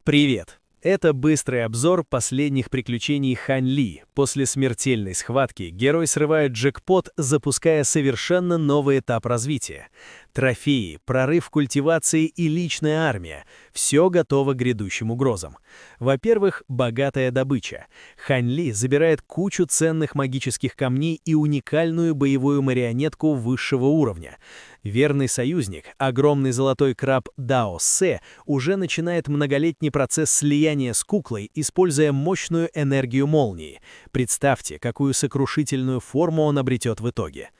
Привет! Это быстрый обзор последних приключений Хань Ли. После смертельной схватки герой срывает джекпот, запуская совершенно новый этап развития. Трофеи, прорыв культивации и личная армия – все готово к грядущим угрозам. Во-первых, богатая добыча. Хань Ли забирает кучу ценных магических камней и уникальную боевую марионетку высшего уровня. Верный союзник, огромный золотой краб Дао Се, уже начинает многолетний процесс слияния с куклой, используя мощную энергию молнии. Представьте, какую сокрушительную форму он обретет в итоге.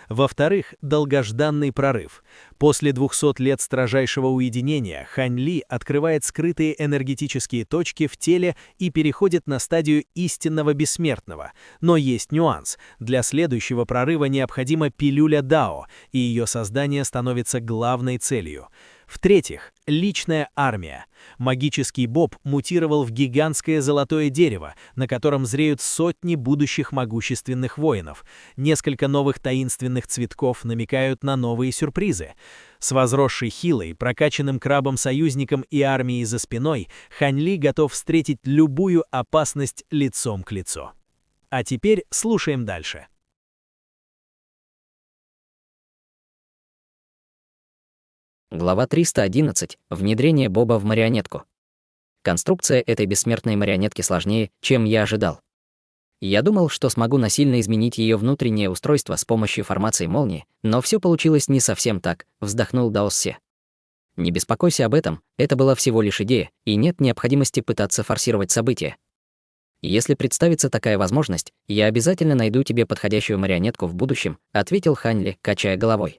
Во-вторых, долгожданный прорыв. После 200 лет строжайшего уединения Хань Ли открывает скрытые энергетические точки в теле и переходит на стадию истинного бессмертного. Но есть нюанс. Для следующего прорыва необходима пилюля Дао, и ее создание становится главной целью. В-третьих, личная армия. Магический боб мутировал в гигантское золотое дерево, на котором зреют сотни будущих могущественных воинов. Несколько новых таинственных цветков намекают на новые сюрпризы. С возросшей хилой, прокачанным крабом-союзником и армией за спиной, Хань Ли готов встретить любую опасность лицом к лицу. А теперь слушаем дальше. Глава 311. Внедрение Боба в марионетку. Конструкция этой бессмертной марионетки сложнее, чем я ожидал. Я думал, что смогу насильно изменить ее внутреннее устройство с помощью формации молнии, но все получилось не совсем так, вздохнул Дао Се. Не беспокойся об этом, это была всего лишь идея, и нет необходимости пытаться форсировать события. Если представится такая возможность, я обязательно найду тебе подходящую марионетку в будущем, ответил Хань Ли, качая головой.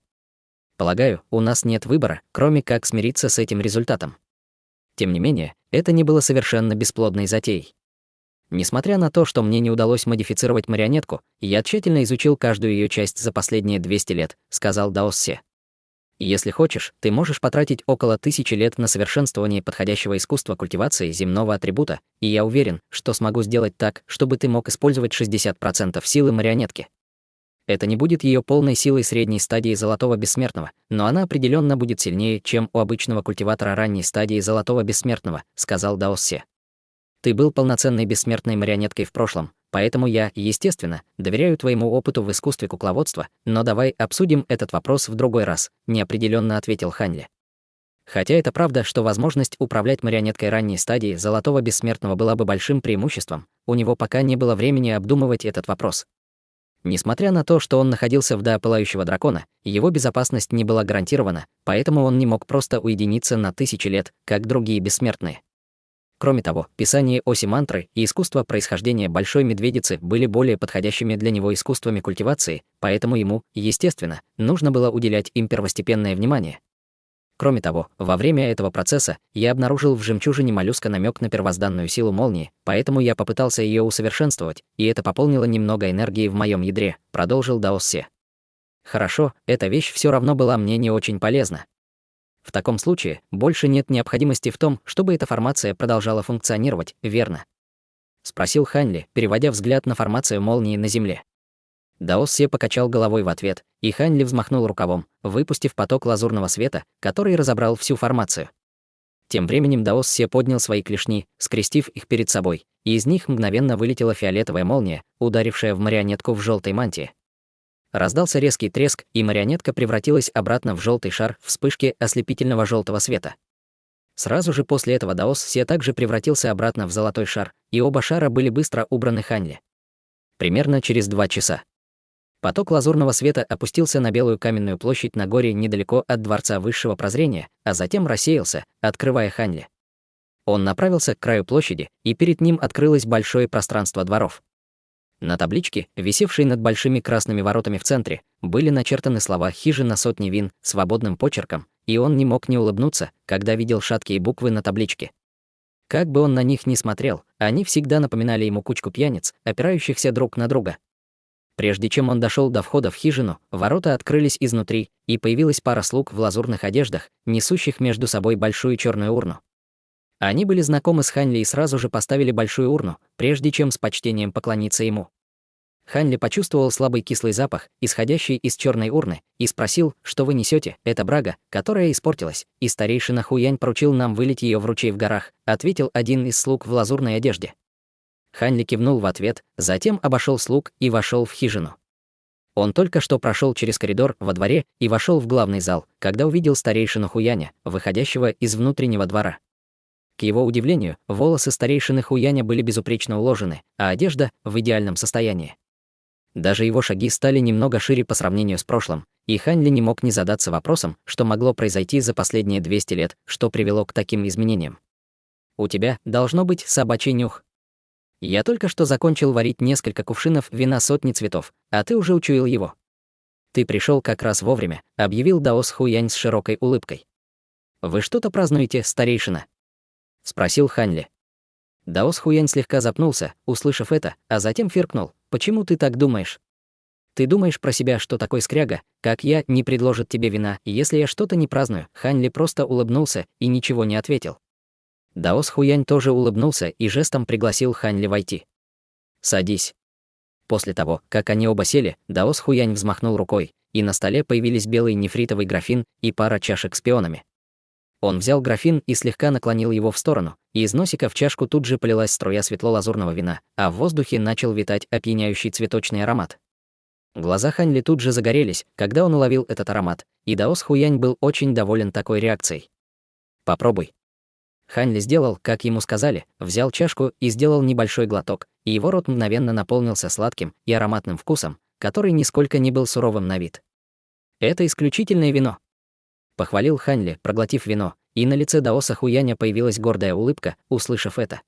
Полагаю, у нас нет выбора, кроме как смириться с этим результатом. Тем не менее, это не было совершенно бесплодной затеей. Несмотря на то, что мне не удалось модифицировать марионетку, я тщательно изучил каждую ее часть за последние 200 лет, сказал Дао Се. Если хочешь, ты можешь потратить около 1000 лет на совершенствование подходящего искусства культивации земного атрибута, и я уверен, что смогу сделать так, чтобы ты мог использовать 60% силы марионетки. Это не будет ее полной силой средней стадии Золотого Бессмертного, но она определенно будет сильнее, чем у обычного культиватора ранней стадии Золотого Бессмертного, сказал Дао Се. Ты был полноценной бессмертной марионеткой в прошлом, поэтому я, естественно, доверяю твоему опыту в искусстве кукловодства, но давай обсудим этот вопрос в другой раз, неопределенно ответил Хань Ли. Хотя это правда, что возможность управлять марионеткой ранней стадии Золотого Бессмертного была бы большим преимуществом, у него пока не было времени обдумывать этот вопрос. Несмотря на то, что он находился в Дао Пылающего Дракона, его безопасность не была гарантирована, поэтому он не мог просто уединиться на 1000 лет, как другие бессмертные. Кроме того, писание оси мантры и искусство происхождения Большой Медведицы были более подходящими для него искусствами культивации, поэтому ему, естественно, нужно было уделять им первостепенное внимание. Кроме того, во время этого процесса я обнаружил в жемчужине моллюска намек на первозданную силу молнии, поэтому я попытался ее усовершенствовать, и это пополнило немного энергии в моем ядре, продолжил Дао Се. Хорошо, эта вещь все равно была мне не очень полезна. В таком случае больше нет необходимости в том, чтобы эта формация продолжала функционировать, верно? Спросил Хань Ли, переводя взгляд на формацию молнии на земле. Дао Се покачал головой в ответ, и Хань Ли взмахнул рукавом, выпустив поток лазурного света, который разобрал всю формацию. Тем временем Дао Се поднял свои клешни, скрестив их перед собой, и из них мгновенно вылетела фиолетовая молния, ударившая в марионетку в желтой мантии. Раздался резкий треск, и марионетка превратилась обратно в желтый шар в вспышке ослепительного желтого света. Сразу же после этого Дао Се также превратился обратно в золотой шар, и оба шара были быстро убраны Хань Ли. Примерно через 2 часа. Поток лазурного света опустился на белую каменную площадь на горе недалеко от Дворца Высшего Прозрения, а затем рассеялся, открывая Хань Ли. Он направился к краю площади, и перед ним открылось большое пространство дворов. На табличке, висевшей над большими красными воротами в центре, были начертаны слова «Хижина сотни вин» свободным почерком, и он не мог не улыбнуться, когда видел шаткие буквы на табличке. Как бы он на них ни смотрел, они всегда напоминали ему кучку пьяниц, опирающихся друг на друга. Прежде чем он дошел до входа в хижину, ворота открылись изнутри, и появилась пара слуг в лазурных одеждах, несущих между собой большую черную урну. Они были знакомы с Хань Ли и сразу же поставили большую урну, прежде чем с почтением поклониться ему. Ханли почувствовал слабый кислый запах, исходящий из черной урны, и спросил, что вы несете. Это брага, которая испортилась, и старейшина Хуянь поручил нам вылить ее в ручей в горах, ответил один из слуг в лазурной одежде. Ханли кивнул в ответ, затем обошел слуг и вошел в хижину. Он только что прошел через коридор во дворе и вошел в главный зал, когда увидел старейшину Хуяня, выходящего из внутреннего двора. К его удивлению, волосы старейшины Хуяня были безупречно уложены, а одежда в идеальном состоянии. Даже его шаги стали немного шире по сравнению с прошлым, и Ханли не мог не задаться вопросом, что могло произойти за последние 200 лет, что привело к таким изменениям. «У тебя должно быть собачий нюх. Я только что закончил варить несколько кувшинов вина сотни цветов, а ты уже учуял его. Ты пришел как раз вовремя», — объявил Даос Хуянь с широкой улыбкой. «Вы что-то празднуете, старейшина?» — спросил Ханли. Даос Хуянь слегка запнулся, услышав это, а затем фыркнул. «Почему ты так думаешь? Ты думаешь про себя, что такой скряга, как я, не предложит тебе вина, если я что-то не праздную?» Ханли просто улыбнулся и ничего не ответил. Даос Хуянь тоже улыбнулся и жестом пригласил Ханли войти. «Садись». После того, как они оба сели, Даос Хуянь взмахнул рукой, и на столе появились белый нефритовый графин и пара чашек с пионами. Он взял графин и слегка наклонил его в сторону, и из носика в чашку тут же полилась струя светло-лазурного вина, а в воздухе начал витать опьяняющий цветочный аромат. Глаза Ханли тут же загорелись, когда он уловил этот аромат, и Даос Хуянь был очень доволен такой реакцией. «Попробуй». Ханли сделал, как ему сказали, взял чашку и сделал небольшой глоток, и его рот мгновенно наполнился сладким и ароматным вкусом, который нисколько не был суровым на вид. «Это исключительное вино», — похвалил Ханли, проглотив вино, и на лице Даоса Хуяня появилась гордая улыбка, услышав это.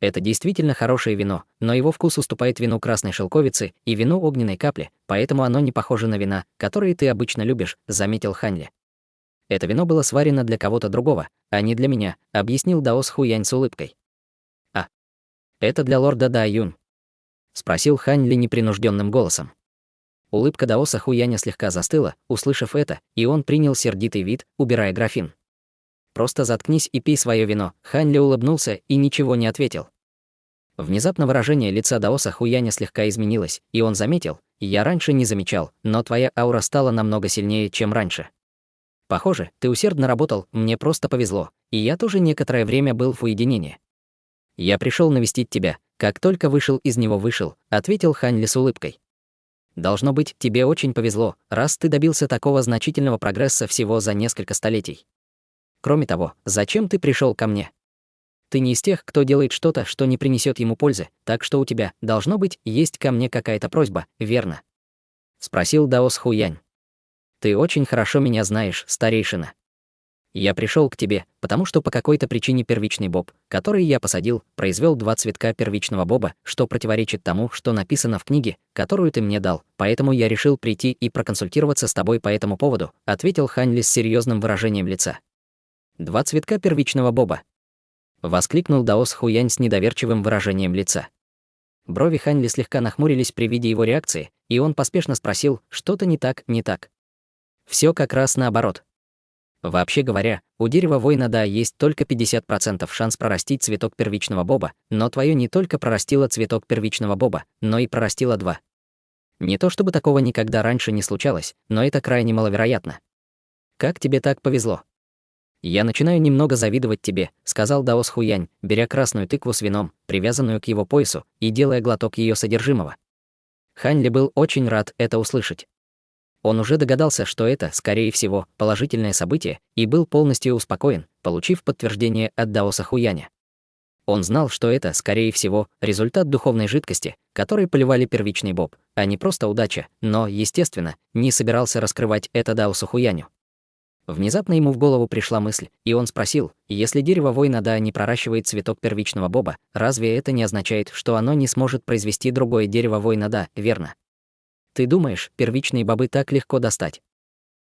«Это действительно хорошее вино, но его вкус уступает вину красной шелковицы и вину огненной капли, поэтому оно не похоже на вина, которые ты обычно любишь», — заметил Ханли. «Это вино было сварено для кого-то другого, а не для меня», — объяснил Даос Хуянь с улыбкой. «А, это для лорда Да Юнь?» — спросил Ханли непринужденным голосом. Улыбка Даоса Хуяня слегка застыла, услышав это, и он принял сердитый вид, убирая графин. «Просто заткнись и пей свое вино», — Ханли улыбнулся и ничего не ответил. Внезапно выражение лица Даоса Хуяня слегка изменилось, и он заметил: «Я раньше не замечал, но твоя аура стала намного сильнее, чем раньше. Похоже, ты усердно работал, мне просто повезло, и я тоже некоторое время был в уединении. Я пришел навестить тебя, как только вышел, ответил Ханли с улыбкой. Должно быть, тебе очень повезло, раз ты добился такого значительного прогресса всего за несколько столетий. Кроме того, зачем ты пришел ко мне? Ты не из тех, кто делает что-то, что не принесет ему пользы, так что у тебя, должно быть, есть ко мне какая-то просьба, верно?» — спросил Даос Хуянь. «Ты очень хорошо меня знаешь, старейшина. Я пришел к тебе, потому что по какой-то причине первичный боб, который я посадил, произвел 2 цветка первичного боба, что противоречит тому, что написано в книге, которую ты мне дал, поэтому я решил прийти и проконсультироваться с тобой по этому поводу», — ответил Ханли с серьезным выражением лица. «2 цветка первичного боба», — воскликнул Даос Хуянь с недоверчивым выражением лица. Брови Ханли слегка нахмурились при виде его реакции, и он поспешно спросил: «Что-то не так, не так?» «Все как раз наоборот. Вообще говоря, у дерева воина Да есть только 50% шанс прорастить цветок первичного боба, но твое не только прорастило цветок первичного боба, но и прорастило 2. Не то чтобы такого никогда раньше не случалось, но это крайне маловероятно. Как тебе так повезло?» «Я начинаю немного завидовать тебе», — сказал Даос Хуянь, беря красную тыкву с вином, привязанную к его поясу, и делая глоток ее содержимого. Ханли был очень рад это услышать. Он уже догадался, что это, скорее всего, положительное событие, и был полностью успокоен, получив подтверждение от Даоса Хуяня. Он знал, что это, скорее всего, результат духовной жидкости, которой поливали первичный боб, а не просто удача, но, естественно, не собирался раскрывать это Даосу Хуяню. Внезапно ему в голову пришла мысль, и он спросил: «Если дерево воина Да не проращивает цветок первичного боба, разве это не означает, что оно не сможет произвести другое дерево воина Да, верно? Ты думаешь, первичные бобы так легко достать?»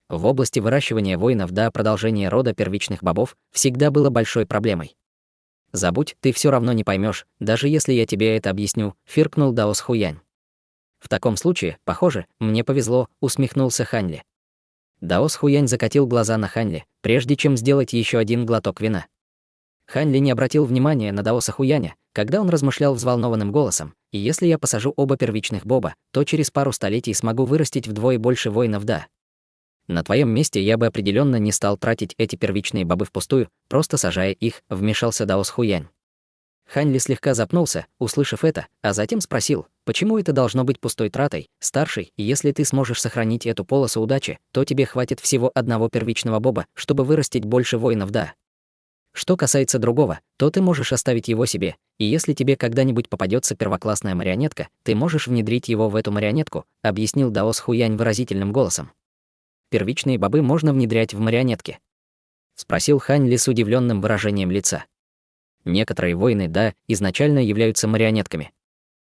В области выращивания воинов Да продолжение рода первичных бобов всегда было большой проблемой. «Забудь, ты все равно не поймешь, даже если я тебе это объясню», — фыркнул Даос Хуянь. «В таком случае, похоже, мне повезло», — усмехнулся Ханли. Даос Хуянь закатил глаза на Ханли, прежде чем сделать еще один глоток вина. Хань Ли не обратил внимания на Даоса Хуяня, когда он размышлял взволнованным голосом: «И если я посажу оба первичных боба, то через пару столетий смогу вырастить вдвое больше воинов, да. На твоем месте я бы определенно не стал тратить эти первичные бобы впустую, просто сажая их», — вмешался Даос Хуянь. Хань Ли слегка запнулся, услышав это, а затем спросил: «Почему это должно быть пустой тратой, старший? Если ты сможешь сохранить эту полосу удачи, то тебе хватит всего одного первичного боба, чтобы вырастить больше воинов, да. Что касается другого, то ты можешь оставить его себе, и если тебе когда-нибудь попадется первоклассная марионетка, ты можешь внедрить его в эту марионетку», — объяснил Даос Хуянь выразительным голосом. «Первичные бобы можно внедрять в марионетки?» — спросил Хань Ли с удивленным выражением лица. Некоторые воины, да, изначально являются марионетками.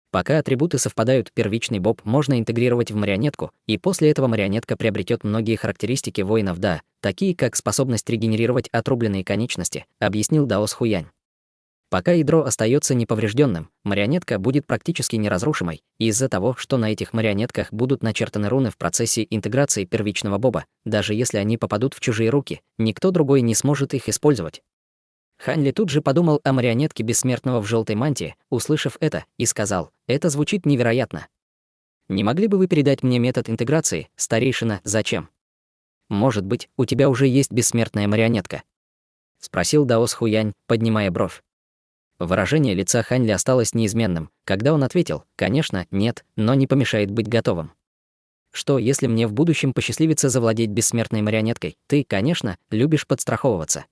Пока атрибуты совпадают, первичный боб можно интегрировать в марионетку, и после этого марионетка приобретет многие характеристики воинов, да, такие как способность регенерировать отрубленные конечности, объяснил Даос Хуянь. Пока ядро остается неповрежденным, марионетка будет практически неразрушимой, из-за того, что на этих марионетках будут начертаны руны в процессе интеграции первичного боба. Даже если они попадут в чужие руки, никто другой не сможет их использовать. Хань Ли тут же подумал о марионетке бессмертного в желтой мантии, услышав это, и сказал: «Это звучит невероятно. Не могли бы вы передать мне метод интеграции, старейшина, зачем? Может быть, у тебя уже есть бессмертная марионетка?» — спросил Даос Хуянь, поднимая бровь. Выражение лица Хань Ли осталось неизменным, когда он ответил: «Конечно, нет, но не помешает быть готовым. Что, если мне в будущем посчастливится завладеть бессмертной марионеткой? Ты, конечно, любишь подстраховываться.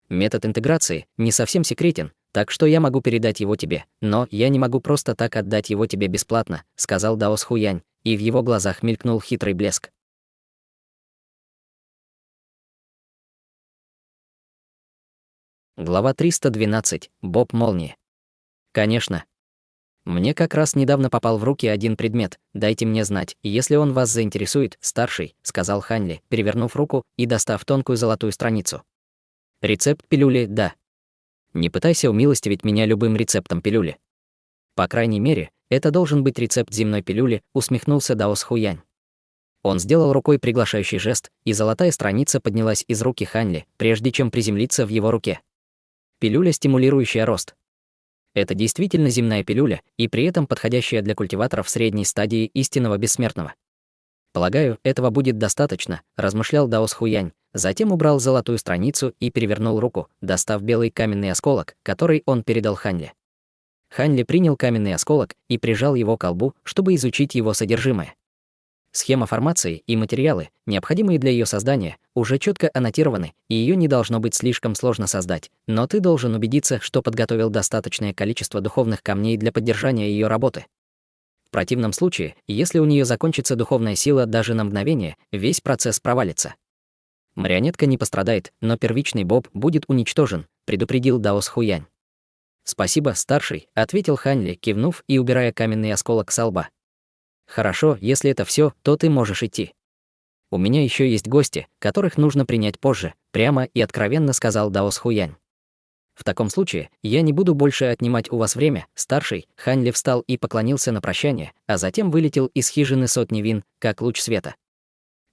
Метод интеграции не совсем секретен, так что я могу передать его тебе, но я не могу просто так отдать его тебе бесплатно», — сказал Даос Хуянь, и в его глазах мелькнул хитрый блеск. Глава 312. Боб Молнии. «Конечно. Мне как раз недавно попал в руки один предмет, дайте мне знать, если он вас заинтересует, старший», — сказал Хань Ли, перевернув руку и достав тонкую золотую страницу. «Рецепт пилюли, да. Не пытайся умилостивить меня любым рецептом пилюли. По крайней мере, это должен быть рецепт земной пилюли», — усмехнулся Даос Хуянь. Он сделал рукой приглашающий жест, и золотая страница поднялась из руки Хань Ли, прежде чем приземлиться в его руке. Пилюля, стимулирующая рост. Это действительно земная пилюля, и при этом подходящая для культиваторов средней стадии истинного бессмертного. «Полагаю, этого будет достаточно», — размышлял Даос Хуянь, затем убрал золотую страницу и перевернул руку, достав белый каменный осколок, который он передал Хань Ли. Хань Ли принял каменный осколок и прижал его к колбу, чтобы изучить его содержимое. Схема формации и материалы, необходимые для ее создания, уже четко аннотированы, и ее не должно быть слишком сложно создать, но ты должен убедиться, что подготовил достаточное количество духовных камней для поддержания ее работы. В противном случае, если у нее закончится духовная сила даже на мгновение, весь процесс провалится. «Марионетка не пострадает, но первичный боб будет уничтожен», — предупредил Даос Хуянь. «Спасибо, старший», — ответил Хань Ли, кивнув и убирая каменный осколок со лба. «Хорошо, если это все, то ты можешь идти. У меня еще есть гости, которых нужно принять позже», — прямо и откровенно сказал Даос Хуянь. «В таком случае я не буду больше отнимать у вас время, старший». Хань Ли встал и поклонился на прощание, а затем вылетел из хижины сотни вин, как луч света.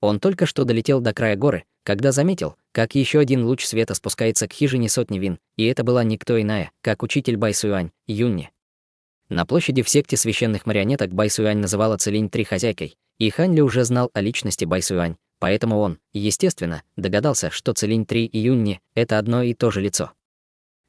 Он только что долетел до края горы, когда заметил, как еще один луч света спускается к хижине сотни вин, и это была никто иная, как учитель Байсюань, Юнни. На площади в секте священных марионеток Байсюань называла Целинь-3 хозяйкой, и Хань Ли уже знал о личности Байсюань, поэтому он, естественно, догадался, что Целинь-3 и Юнни — это одно и то же лицо.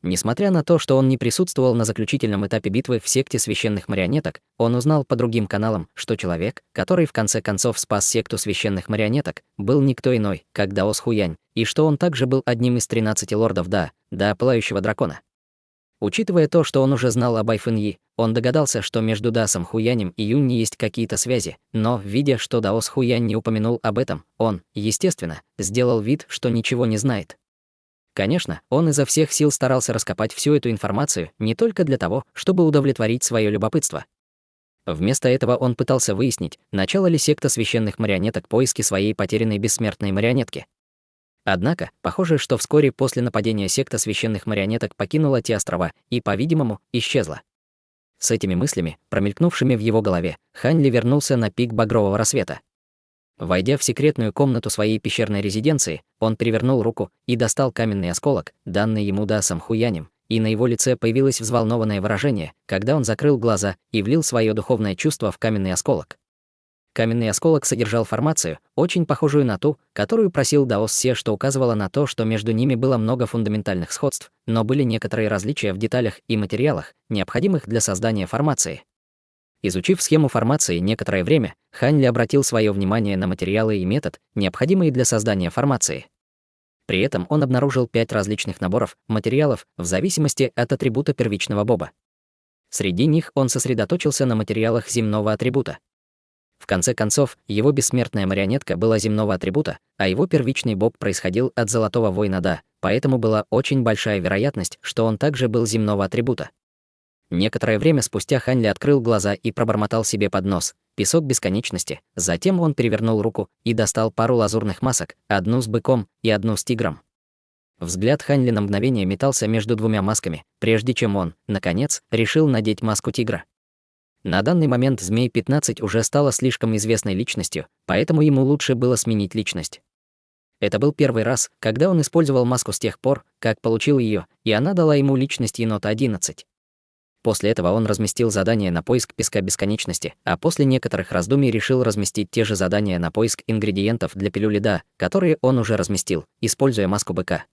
Несмотря на то, что он не присутствовал на заключительном этапе битвы в секте священных марионеток, он узнал по другим каналам, что человек, который в конце концов спас секту священных марионеток, был никто иной, как Даос Хуянь, и что он также был одним из 13 лордов Да, Пылающего дракона. Учитывая то, что он уже знал об Байфэньи, он догадался, что между Дасом Хуянем и Юнни есть какие-то связи, но, видя, что Даос Хуянь не упомянул об этом, он, естественно, сделал вид, что ничего не знает. Конечно, он изо всех сил старался раскопать всю эту информацию не только для того, чтобы удовлетворить свое любопытство. Вместо этого он пытался выяснить, начала ли секта священных марионеток поиски своей потерянной бессмертной марионетки. Однако, похоже, что вскоре после нападения секта священных марионеток покинула те острова и, по-видимому, исчезла. С этими мыслями, промелькнувшими в его голове, Хань Ли вернулся на пик багрового рассвета. Войдя в секретную комнату своей пещерной резиденции, он перевернул руку и достал каменный осколок, данный ему Даосом Хуянем, и на его лице появилось взволнованное выражение, когда он закрыл глаза и влил свое духовное чувство в каменный осколок. Каменный осколок содержал формацию, очень похожую на ту, которую просил Даос Се, что указывало на то, что между ними было много фундаментальных сходств, но были некоторые различия в деталях и материалах, необходимых для создания формации. Изучив схему формации некоторое время, Хань Ли обратил свое внимание на материалы и метод, необходимые для создания формации. При этом он обнаружил 5 различных наборов материалов в зависимости от атрибута первичного боба. Среди них он сосредоточился на материалах земного атрибута. В конце концов, его бессмертная марионетка была земного атрибута, а его первичный боб происходил от Золотого Воина Да, поэтому была очень большая вероятность, что он также был земного атрибута. Некоторое время спустя Хань Ли открыл глаза и пробормотал себе под нос «песок бесконечности». Затем он перевернул руку и достал пару лазурных масок, одну с быком и одну с тигром. Взгляд Хань Ли на мгновение метался между двумя масками, прежде чем он, наконец, решил надеть маску тигра. На данный момент Змей 15 уже стала слишком известной личностью, поэтому ему лучше было сменить личность. Это был первый раз, когда он использовал маску с тех пор, как получил ее, и она дала ему личность енота 11. После этого он разместил задание на поиск песка бесконечности, а после некоторых раздумий решил разместить те же задания на поиск ингредиентов для пилюли Да, которые он уже разместил, используя маску быка.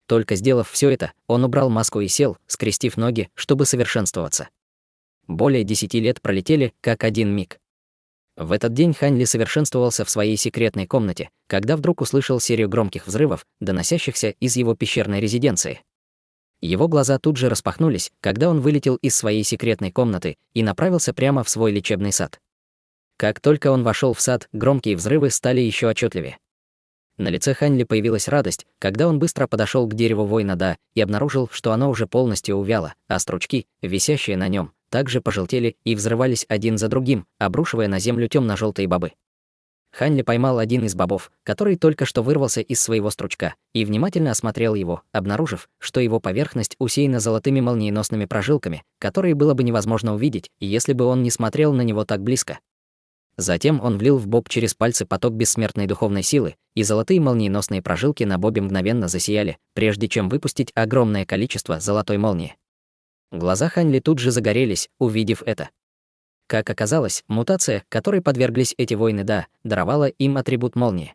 Только сделав все это, он убрал маску и сел, скрестив ноги, чтобы совершенствоваться. Более 10 лет пролетели, как один миг. В этот день Хань Ли совершенствовался в своей секретной комнате, когда вдруг услышал серию громких взрывов, доносящихся из его пещерной резиденции. Его глаза тут же распахнулись, когда он вылетел из своей секретной комнаты и направился прямо в свой лечебный сад. Как только он вошел в сад, громкие взрывы стали еще отчетливее. На лице Хань Ли появилась радость, когда он быстро подошел к дереву Воина Да и обнаружил, что оно уже полностью увяло, а стручки, висящие на нем, также пожелтели и взрывались один за другим, обрушивая на землю темно-желтые бобы. Хань Ли поймал один из бобов, который только что вырвался из своего стручка, и внимательно осмотрел его, обнаружив, что его поверхность усеяна золотыми молниеносными прожилками, которые было бы невозможно увидеть, если бы он не смотрел на него так близко. Затем он влил в боб через пальцы поток бессмертной духовной силы, и золотые молниеносные прожилки на бобе мгновенно засияли, прежде чем выпустить огромное количество золотой молнии. Глаза Хань Ли тут же загорелись, увидев это. Как оказалось, мутация, которой подверглись эти воины Да, даровала им атрибут молнии.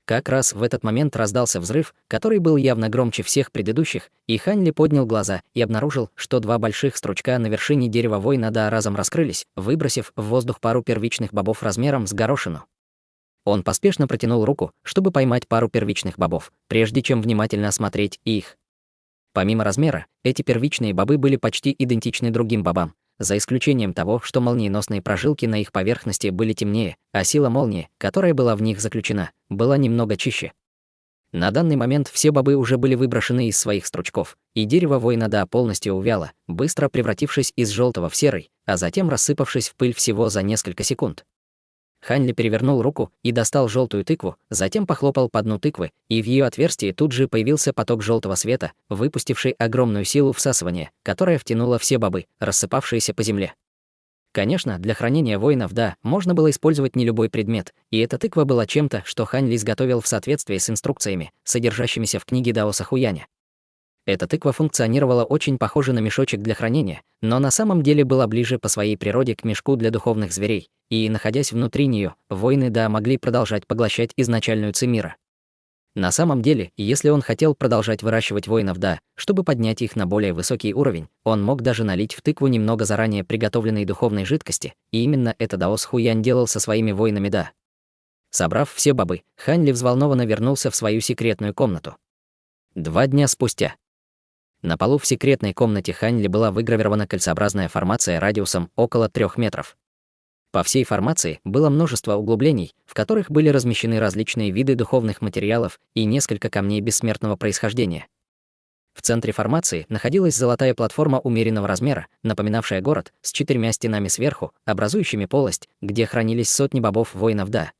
Как раз в этот момент раздался взрыв, который был явно громче всех предыдущих, и Хань Ли поднял глаза и обнаружил, что 2 больших стручка на вершине дерева воина Да разом раскрылись, выбросив в воздух пару первичных бобов размером с горошину. Он поспешно протянул руку, чтобы поймать пару первичных бобов, прежде чем внимательно осмотреть их. Помимо размера, эти первичные бобы были почти идентичны другим бобам, за исключением того, что молниеносные прожилки на их поверхности были темнее, а сила молнии, которая была в них заключена, была немного чище. На данный момент все бобы уже были выброшены из своих стручков, и дерево воина Да полностью увяло, быстро превратившись из желтого в серый, а затем рассыпавшись в пыль всего за несколько секунд. Хань Ли перевернул руку и достал желтую тыкву, затем похлопал по дну тыквы, и в ее отверстии тут же появился поток желтого света, выпустивший огромную силу всасывания, которая втянула все бобы, рассыпавшиеся по земле. Конечно, для хранения воинов Да можно было использовать не любой предмет, и эта тыква была чем-то, что Хань Ли изготовил в соответствии с инструкциями, содержащимися в книге Даоса Хуяня. Эта тыква функционировала очень похоже на мешочек для хранения, но на самом деле была ближе по своей природе к мешку для духовных зверей, и, находясь внутри нее, воины Да могли продолжать поглощать изначальную ци мира. На самом деле, если он хотел продолжать выращивать воинов Да, чтобы поднять их на более высокий уровень, он мог даже налить в тыкву немного заранее приготовленной духовной жидкости, и именно это Даос Хуянь делал со своими воинами Да. Собрав все бобы, Хань Ли взволнованно вернулся в свою секретную комнату. 2 дня спустя. На полу в секретной комнате Хань Ли была выгравирована кольцеобразная формация радиусом около 3 метров. По всей формации было множество углублений, в которых были размещены различные виды духовных материалов и несколько камней бессмертного происхождения. В центре формации находилась золотая платформа умеренного размера, напоминавшая город, с 4 стенами сверху, образующими полость, где хранились сотни бобов воинов Да.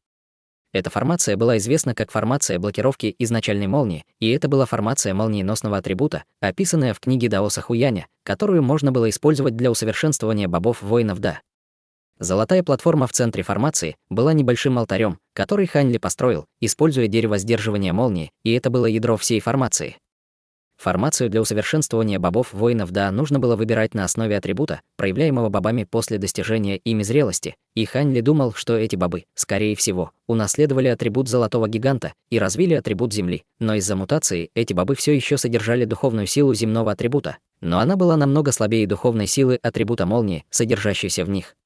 Эта формация была известна как формация блокировки изначальной молнии, и это была формация молниеносного атрибута, описанная в книге Даоса Хуяня, которую можно было использовать для усовершенствования бобов воинов Да. Золотая платформа в центре формации была небольшим алтарем, который Хань Ли построил, используя дерево сдерживания молнии, и это было ядро всей формации. Формацию для усовершенствования бобов-воинов Да нужно было выбирать на основе атрибута, проявляемого бобами после достижения ими зрелости, и Хань Ли думал, что эти бобы, скорее всего, унаследовали атрибут Золотого Гиганта и развили атрибут Земли, но из-за мутации эти бобы все еще содержали духовную силу земного атрибута, но она была намного слабее духовной силы атрибута молнии, содержащейся в них.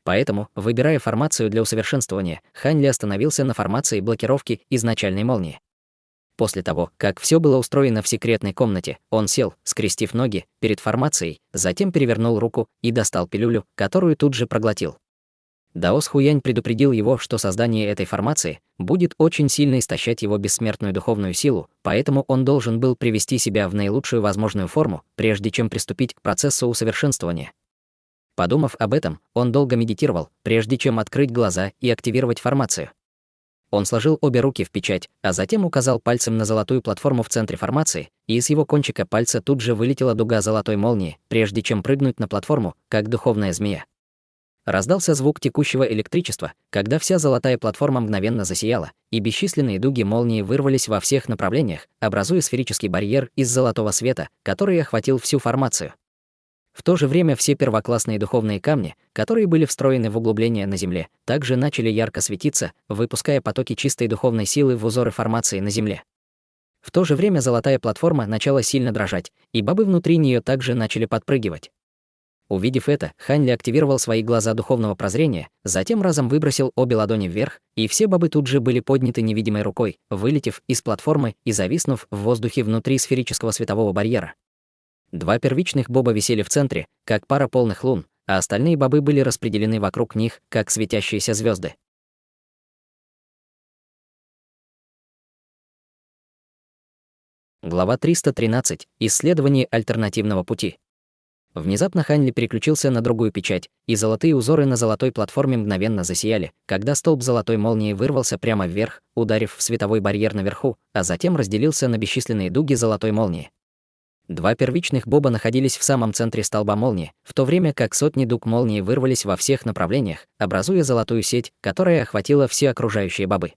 Поэтому, выбирая формацию для усовершенствования, Хань Ли остановился на формации блокировки изначальной молнии. После того, как все было устроено в секретной комнате, он сел, скрестив ноги, перед формацией, затем перевернул руку и достал пилюлю, которую тут же проглотил. Даос Хуянь предупредил его, что создание этой формации будет очень сильно истощать его бессмертную духовную силу, поэтому он должен был привести себя в наилучшую возможную форму, прежде чем приступить к процессу усовершенствования. Подумав об этом, он долго медитировал, прежде чем открыть глаза и активировать формацию. Он сложил обе руки в печать, а затем указал пальцем на золотую платформу в центре формации, и из его кончика пальца тут же вылетела дуга золотой молнии, прежде чем прыгнуть на платформу, как духовная змея. Раздался звук текущего электричества, когда вся золотая платформа мгновенно засияла, и бесчисленные дуги молнии вырвались во всех направлениях, образуя сферический барьер из золотого света, который охватил всю формацию. В то же время все первоклассные духовные камни, которые были встроены в углубления на Земле, также начали ярко светиться, выпуская потоки чистой духовной силы в узоры формации на Земле. В то же время золотая платформа начала сильно дрожать, и бобы внутри нее также начали подпрыгивать. Увидев это, Хань Ли активировал свои глаза духовного прозрения, затем разом выбросил обе ладони вверх, и все бобы тут же были подняты невидимой рукой, вылетев из платформы и зависнув в воздухе внутри сферического светового барьера. Два первичных боба висели в центре, как пара полных лун, а остальные бобы были распределены вокруг них, как светящиеся звезды. Глава 313. Исследование альтернативного пути. Внезапно Хань Ли переключился на другую печать, и золотые узоры на золотой платформе мгновенно засияли, когда столб золотой молнии вырвался прямо вверх, ударив в световой барьер наверху, а затем разделился на бесчисленные дуги золотой молнии. Два первичных боба находились в самом центре столба молнии, в то время как сотни дуг молнии вырвались во всех направлениях, образуя золотую сеть, которая охватила все окружающие бобы.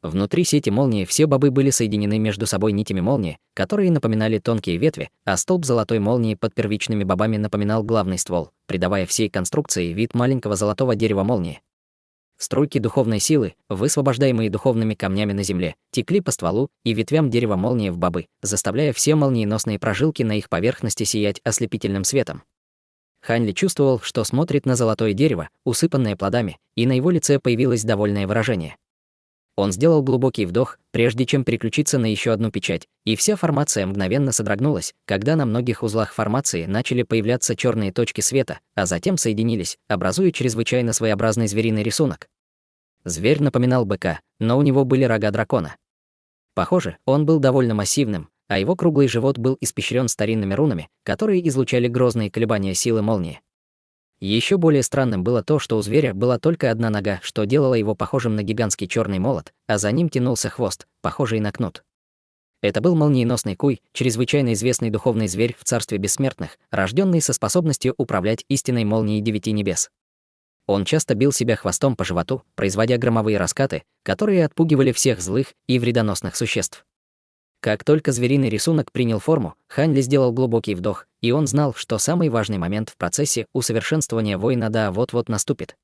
Внутри сети молнии все бобы были соединены между собой нитями молнии, которые напоминали тонкие ветви, а столб золотой молнии под первичными бобами напоминал главный ствол, придавая всей конструкции вид маленького золотого дерева молнии. Струйки духовной силы, высвобождаемые духовными камнями на земле, текли по стволу и ветвям дерева молнии в бобы, заставляя все молниеносные прожилки на их поверхности сиять ослепительным светом. Хань Ли чувствовал, что смотрит на золотое дерево, усыпанное плодами, и на его лице появилось довольное выражение. Он сделал глубокий вдох, прежде чем переключиться на еще одну печать, и вся формация мгновенно содрогнулась, когда на многих узлах формации начали появляться черные точки света, а затем соединились, образуя чрезвычайно своеобразный звериный рисунок. Зверь напоминал быка, но у него были рога дракона. Похоже, он был довольно массивным, а его круглый живот был испещрен старинными рунами, которые излучали грозные колебания силы молнии. Еще более странным было то, что у зверя была только одна нога, что делало его похожим на гигантский черный молот, а за ним тянулся хвост, похожий на кнут. Это был молниеносный Куй, чрезвычайно известный духовный зверь в царстве бессмертных, рожденный со способностью управлять истинной молнией 9 небес. Он часто бил себя хвостом по животу, производя громовые раскаты, которые отпугивали всех злых и вредоносных существ. Как только звериный рисунок принял форму, Хань Ли сделал глубокий вдох, и он знал, что самый важный момент в процессе усовершенствования воина Да вот-вот наступит.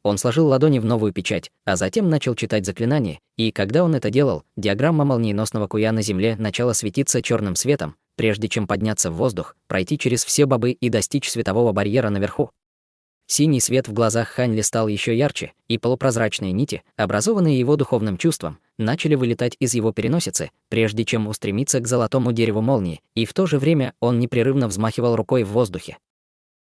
Он сложил ладони в новую печать, а затем начал читать заклинание, и когда он это делал, диаграмма молниеносного Куя на земле начала светиться черным светом, прежде чем подняться в воздух, пройти через все бобы и достичь светового барьера наверху. Синий свет в глазах Хань Ли стал еще ярче, и полупрозрачные нити, образованные его духовным чувством, начали вылетать из его переносицы, прежде чем устремиться к золотому дереву молнии, и в то же время он непрерывно взмахивал рукой в воздухе.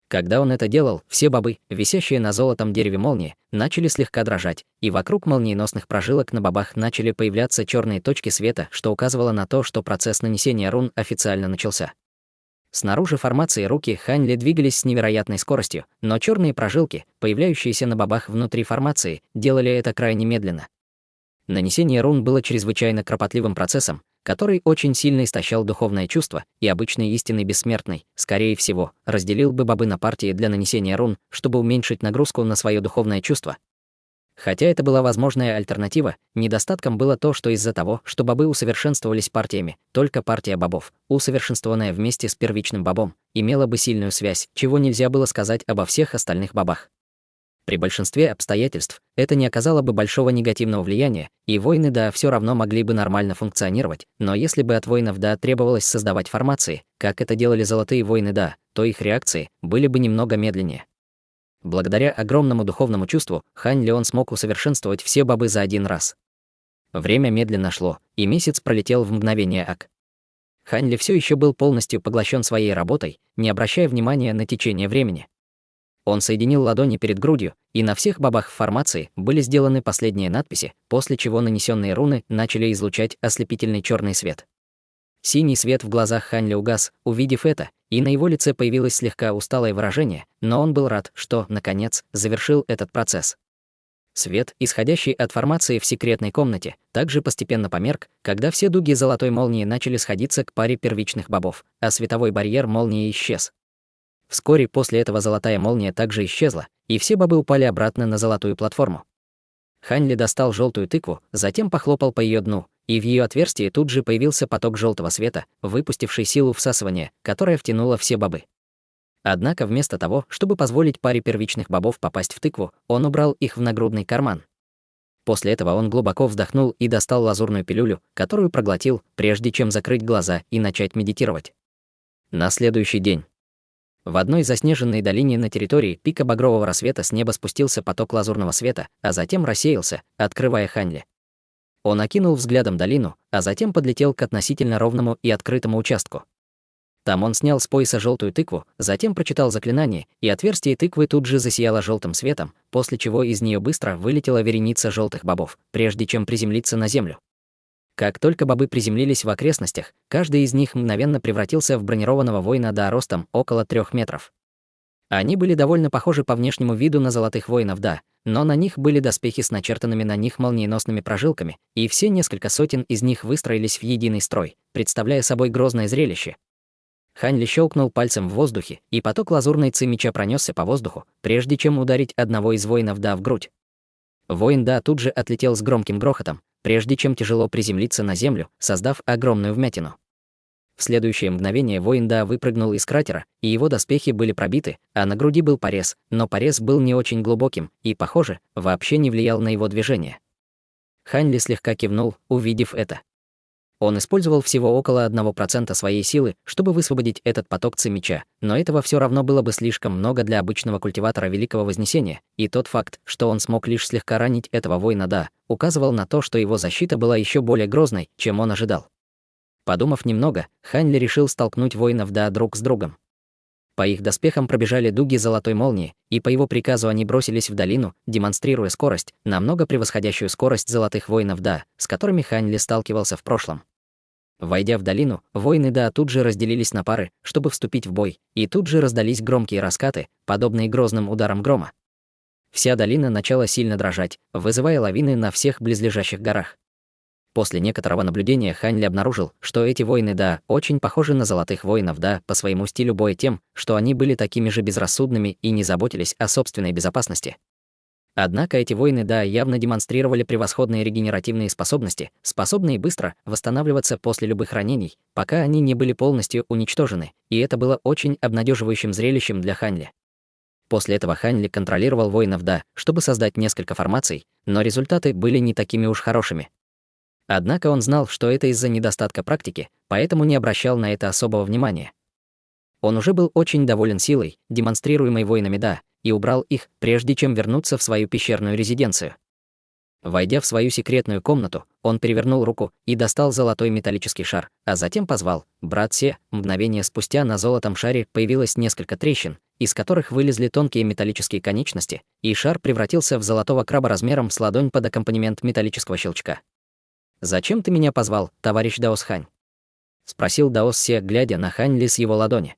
Когда он это делал, все бобы, висящие на золотом дереве молнии, начали слегка дрожать, и вокруг молниеносных прожилок на бобах начали появляться черные точки света, что указывало на то, что процесс нанесения рун официально начался. Снаружи формации руки Хань Ли двигались с невероятной скоростью, но черные прожилки, появляющиеся на бобах внутри формации, делали это крайне медленно. Нанесение рун было чрезвычайно кропотливым процессом, который очень сильно истощал духовное чувство, и обычный истинный бессмертный, скорее всего, разделил бы бобы на партии для нанесения рун, чтобы уменьшить нагрузку на свое духовное чувство. Хотя это была возможная альтернатива, недостатком было то, что из-за того, что бобы усовершенствовались партиями, только партия бобов, усовершенствованная вместе с первичным бобом, имела бы сильную связь, чего нельзя было сказать обо всех остальных бобах. При большинстве обстоятельств это не оказало бы большого негативного влияния, и воины Да все равно могли бы нормально функционировать, но если бы от воинов Да требовалось создавать формации, как это делали золотые воины Да, то их реакции были бы немного медленнее. Благодаря огромному духовному чувству, Хань Леон смог усовершенствовать все бобы за один раз. Время медленно шло, и месяц пролетел в мгновение ока. Хань Ли все еще был полностью поглощен своей работой, не обращая внимания на течение времени. Он соединил ладони перед грудью, и на всех бобах в формации были сделаны последние надписи, после чего нанесенные руны начали излучать ослепительный черный свет. Синий свет в глазах Хань Ли угас, увидев это, и на его лице появилось слегка усталое выражение, но он был рад, что, наконец, завершил этот процесс. Свет, исходящий от формации в секретной комнате, также постепенно померк, когда все дуги золотой молнии начали сходиться к паре первичных бобов, а световой барьер молнии исчез. Вскоре после этого золотая молния также исчезла, и все бобы упали обратно на золотую платформу. Хань Ли достал желтую тыкву, затем похлопал по ее дну, и в ее отверстии тут же появился поток желтого света, выпустивший силу всасывания, которая втянула все бобы. Однако вместо того, чтобы позволить паре первичных бобов попасть в тыкву, он убрал их в нагрудный карман. После этого он глубоко вздохнул и достал лазурную пилюлю, которую проглотил, прежде чем закрыть глаза и начать медитировать. На следующий день. В одной заснеженной долине на территории пика багрового рассвета с неба спустился поток лазурного света, а затем рассеялся, открывая Хань Ли. Он окинул взглядом долину, а затем подлетел к относительно ровному и открытому участку. Там он снял с пояса желтую тыкву, затем прочитал заклинание, и отверстие тыквы тут же засияло желтым светом, после чего из нее быстро вылетела вереница желтых бобов, прежде чем приземлиться на землю. Как только бобы приземлились в окрестностях, каждый из них мгновенно превратился в бронированного воина Да ростом около 3 метров. Они были довольно похожи по внешнему виду на золотых воинов Да, но на них были доспехи с начертанными на них молниеносными прожилками, и все несколько сотен из них выстроились в единый строй, представляя собой грозное зрелище. Хань Ли щелкнул пальцем в воздухе, и поток лазурной ци меча пронесся по воздуху, прежде чем ударить одного из воинов Да в грудь. Воин Да тут же отлетел с громким грохотом, прежде чем тяжело приземлиться на землю, создав огромную вмятину. В следующее мгновение воин Да выпрыгнул из кратера, и его доспехи были пробиты, а на груди был порез, но порез был не очень глубоким и, похоже, вообще не влиял на его движение. Хань Ли слегка кивнул, увидев это. Он использовал всего около 1% своей силы, чтобы высвободить этот поток ци меча, но этого все равно было бы слишком много для обычного культиватора Великого Вознесения, и тот факт, что он смог лишь слегка ранить этого воина Да, указывал на то, что его защита была еще более грозной, чем он ожидал. Подумав немного, Хань Ли решил столкнуть воинов Да друг с другом. По их доспехам пробежали дуги золотой молнии, и по его приказу они бросились в долину, демонстрируя скорость, намного превосходящую скорость золотых воинов Да, с которыми Хань Ли сталкивался в прошлом. Войдя в долину, воины Да тут же разделились на пары, чтобы вступить в бой, и тут же раздались громкие раскаты, подобные грозным ударам грома. Вся долина начала сильно дрожать, вызывая лавины на всех близлежащих горах. После некоторого наблюдения Хань Ли обнаружил, что эти воины Да очень похожи на золотых воинов Да по своему стилю боя тем, что они были такими же безрассудными и не заботились о собственной безопасности. Однако эти воины Да явно демонстрировали превосходные регенеративные способности, способные быстро восстанавливаться после любых ранений, пока они не были полностью уничтожены, и это было очень обнадеживающим зрелищем для Хань Ли. После этого Хань Ли контролировал воинов Да, чтобы создать несколько формаций, но результаты были не такими уж хорошими. Однако он знал, что это из-за недостатка практики, поэтому не обращал на это особого внимания. Он уже был очень доволен силой, демонстрируемой воинами Да, и убрал их, прежде чем вернуться в свою пещерную резиденцию. Войдя в свою секретную комнату, он перевернул руку и достал золотой металлический шар, а затем позвал «Брат Се». Мгновение спустя на золотом шаре появилось несколько трещин, из которых вылезли тонкие металлические конечности, и шар превратился в золотого краба размером с ладонь под аккомпанемент металлического щелчка. «Зачем ты меня позвал, товарищ Даос Хань?» — спросил Даос Се, глядя на Хань Ли с его ладони.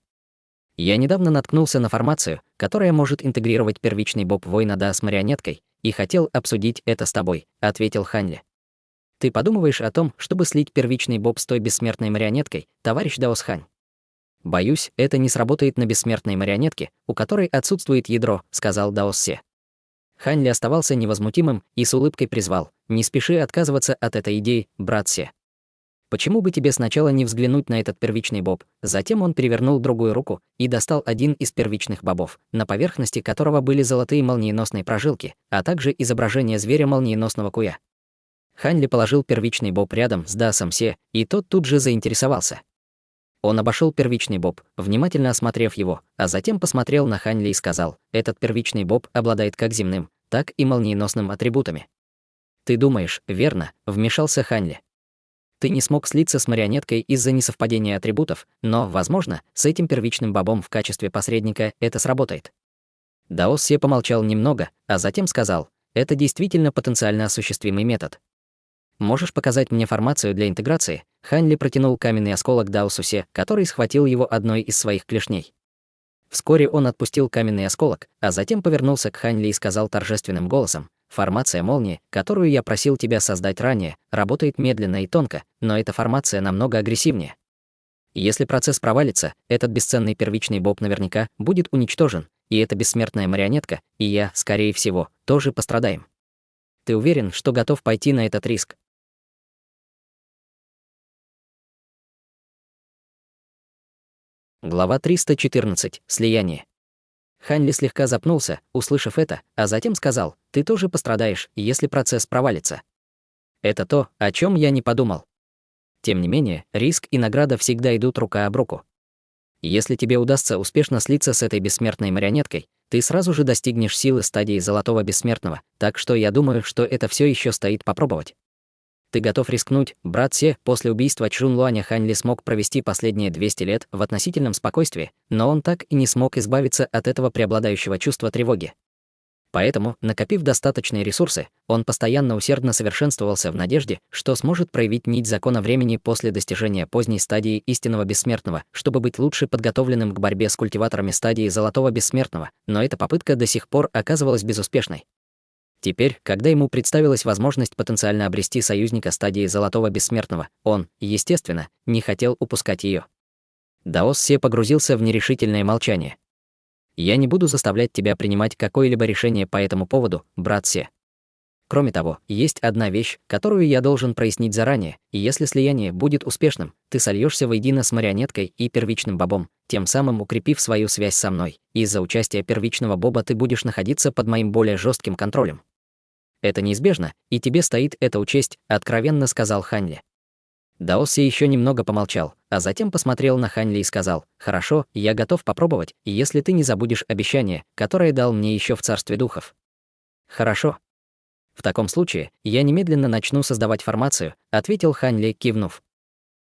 «Я недавно наткнулся на формацию, которая может интегрировать первичный боб воина Да с марионеткой, и хотел обсудить это с тобой», — ответил Хань Ли. Ты подумываешь о том, чтобы слить первичный боб с той бессмертной марионеткой, товарищ Даос Хань? Боюсь, это не сработает на бессмертной марионетке, у которой отсутствует ядро, сказал Даос Се. Хань Ли оставался невозмутимым и с улыбкой призвал: не спеши отказываться от этой идеи, брат Се. Почему бы тебе сначала не взглянуть на этот первичный боб? Затем он перевернул другую руку и достал один из первичных бобов, на поверхности которого были золотые молниеносные прожилки, а также изображение зверя молниеносного куя. Хань Ли положил первичный боб рядом с Даосом Се, и тот тут же заинтересовался. Он обошел первичный боб, внимательно осмотрев его, а затем посмотрел на Хань Ли и сказал: этот первичный боб обладает как земным, так и молниеносным атрибутами. Ты думаешь, верно, вмешался Хань Ли. Ты не смог слиться с марионеткой из-за несовпадения атрибутов, но, возможно, с этим первичным бобом в качестве посредника это сработает. Даос Се помолчал немного, а затем сказал: это действительно потенциально осуществимый метод. Можешь показать мне формацию для интеграции? Хань Ли протянул каменный осколок Даосу Се, который схватил его одной из своих клешней. Вскоре он отпустил каменный осколок, а затем повернулся к Хань Ли и сказал торжественным голосом: формация молнии, которую я просил тебя создать ранее, работает медленно и тонко, но эта формация намного агрессивнее. Если процесс провалится, этот бесценный первичный боб наверняка будет уничтожен, и эта бессмертная марионетка, и я, скорее всего, тоже пострадаем. Ты уверен, что готов пойти на этот риск? Глава 314. Слияние. Хань Ли слегка запнулся, услышав это, а затем сказал: ты тоже пострадаешь, если процесс провалится. Это то, о чем я не подумал. Тем не менее, риск и награда всегда идут рука об руку. Если тебе удастся успешно слиться с этой бессмертной марионеткой, ты сразу же достигнешь силы стадии Золотого Бессмертного, так что я думаю, что это все еще стоит попробовать. Ты готов рискнуть, брат Се? После убийства Чжун Луаня Хань Ли смог провести последние 200 лет в относительном спокойствии, но он так и не смог избавиться от этого преобладающего чувства тревоги. Поэтому, накопив достаточные ресурсы, он постоянно усердно совершенствовался в надежде, что сможет проявить нить закона времени после достижения поздней стадии истинного бессмертного, чтобы быть лучше подготовленным к борьбе с культиваторами стадии Золотого Бессмертного, но эта попытка до сих пор оказывалась безуспешной. Теперь, когда ему представилась возможность потенциально обрести союзника стадии Золотого Бессмертного, он, естественно, не хотел упускать ее. Даос Се погрузился в нерешительное молчание. «Я не буду заставлять тебя принимать какое-либо решение по этому поводу, брат Се. Кроме того, есть одна вещь, которую я должен прояснить заранее, и если слияние будет успешным, ты сольёшься воедино с марионеткой и первичным бобом, тем самым укрепив свою связь со мной. Из-за участия первичного боба ты будешь находиться под моим более жестким контролем. Это неизбежно, и тебе стоит это учесть», — откровенно сказал Хань Ли. Даос Се еще немного помолчал, а затем посмотрел на Хань Ли и сказал: «Хорошо, я готов попробовать, если ты не забудешь обещание, которое дал мне еще в Царстве Духов». «Хорошо. В таком случае я немедленно начну создавать формацию», — ответил Хань Ли, кивнув.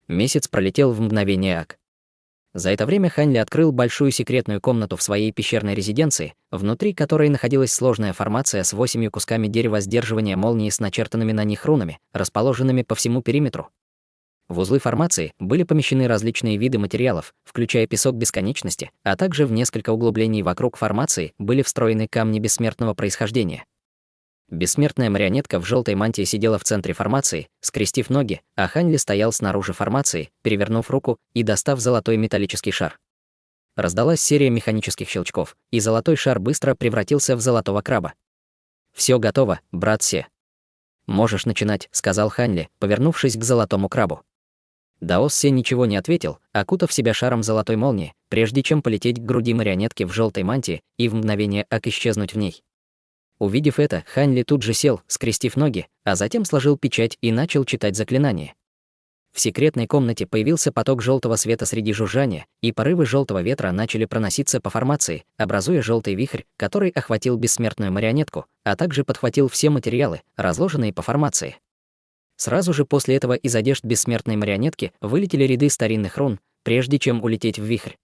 Месяц пролетел в мгновение ока. За это время Хань Ли открыл большую секретную комнату в своей пещерной резиденции, внутри которой находилась сложная формация с 8 кусками дерева сдерживания молнии с начертанными на них рунами, расположенными по всему периметру. В узлы формации были помещены различные виды материалов, включая песок бесконечности, а также в несколько углублений вокруг формации были встроены камни бессмертного происхождения. Бессмертная марионетка в желтой мантии сидела в центре формации, скрестив ноги, а Хань Ли стоял снаружи формации, перевернув руку и достав золотой металлический шар. Раздалась серия механических щелчков, и золотой шар быстро превратился в золотого краба. «Все готово, брат Се. Можешь начинать», — сказал Хань Ли, повернувшись к золотому крабу. Даос Се ничего не ответил, окутав себя шаром золотой молнии, прежде чем полететь к груди марионетки в желтой мантии и в мгновение ока исчезнуть в ней. Увидев это, Хань Ли тут же сел, скрестив ноги, а затем сложил печать и начал читать заклинание. В секретной комнате появился поток желтого света среди жужжания, и порывы желтого ветра начали проноситься по формации, образуя желтый вихрь, который охватил бессмертную марионетку, а также подхватил все материалы, разложенные по формации. Сразу же после этого из одежд бессмертной марионетки вылетели ряды старинных рун, прежде чем улететь в вихрь.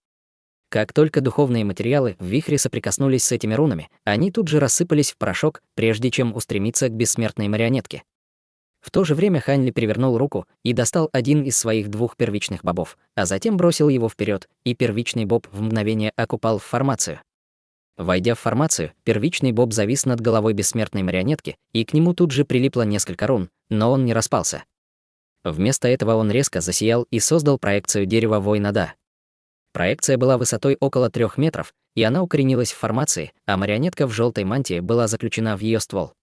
Как только духовные материалы в вихре соприкоснулись с этими рунами, они тут же рассыпались в порошок, прежде чем устремиться к бессмертной марионетке. В то же время Хань Ли перевернул руку и достал один из своих 2 первичных бобов, а затем бросил его вперед, и первичный боб в мгновение окупал в формацию. Войдя в формацию, первичный боб завис над головой бессмертной марионетки, и к нему тут же прилипло несколько рун, но он не распался. Вместо этого он резко засиял и создал проекцию дерева воина Да. Проекция была высотой около 3 метров, и она укоренилась в формации, а марионетка в желтой мантии была заключена в ее ствол.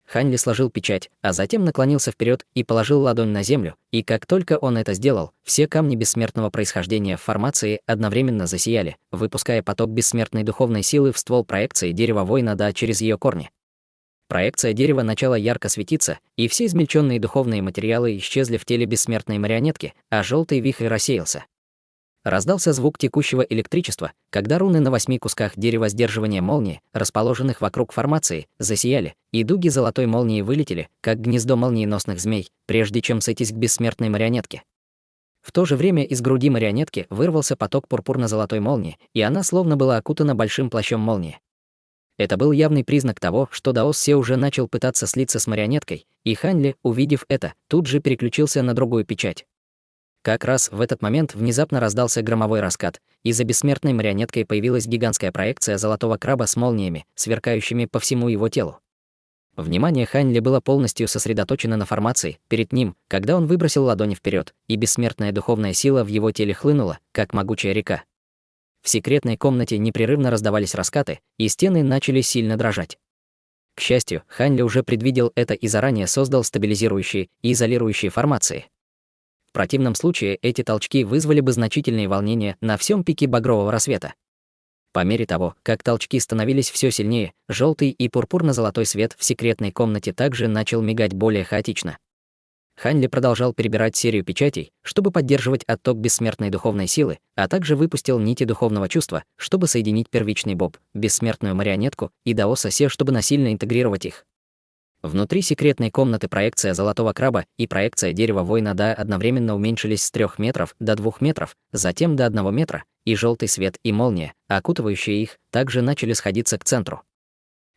Хань Ли сложил печать, а затем наклонился вперед и положил ладонь на землю, и как только он это сделал, все камни бессмертного происхождения в формации одновременно засияли, выпуская поток бессмертной духовной силы в ствол проекции дерева воина Да через ее корни. Проекция дерева начала ярко светиться, и все измельченные духовные материалы исчезли в теле бессмертной марионетки, а желтый вихрь рассеялся. Раздался звук текущего электричества, когда руны на 8 кусках дерева сдерживания молнии, расположенных вокруг формации, засияли, и дуги золотой молнии вылетели, как гнездо молниеносных змей, прежде чем сойтись к бессмертной марионетке. В то же время из груди марионетки вырвался поток пурпурно-золотой молнии, и она словно была окутана большим плащом молнии. Это был явный признак того, что Даос Се уже начал пытаться слиться с марионеткой, и Хань Ли, увидев это, тут же переключился на другую печать. Как раз в этот момент внезапно раздался громовой раскат, и за бессмертной марионеткой появилась гигантская проекция золотого краба с молниями, сверкающими по всему его телу. Внимание Хань Ли было полностью сосредоточено на формации перед ним, когда он выбросил ладони вперед, и бессмертная духовная сила в его теле хлынула, как могучая река. В секретной комнате непрерывно раздавались раскаты, и стены начали сильно дрожать. К счастью, Хань Ли уже предвидел это и заранее создал стабилизирующие и изолирующие формации. В противном случае эти толчки вызвали бы значительные волнения на всем пике багрового рассвета. По мере того, как толчки становились все сильнее, желтый и пурпурно-золотой свет в секретной комнате также начал мигать более хаотично. Хань Ли продолжал перебирать серию печатей, чтобы поддерживать отток бессмертной духовной силы, а также выпустил нити духовного чувства, чтобы соединить первичный боб, бессмертную марионетку и Даоса Се, чтобы насильно интегрировать их. Внутри секретной комнаты проекция золотого краба и проекция дерева воина Да одновременно уменьшились с 3 метров до 2 метров, затем до 1 метра, и желтый свет и молния, окутывающие их, также начали сходиться к центру.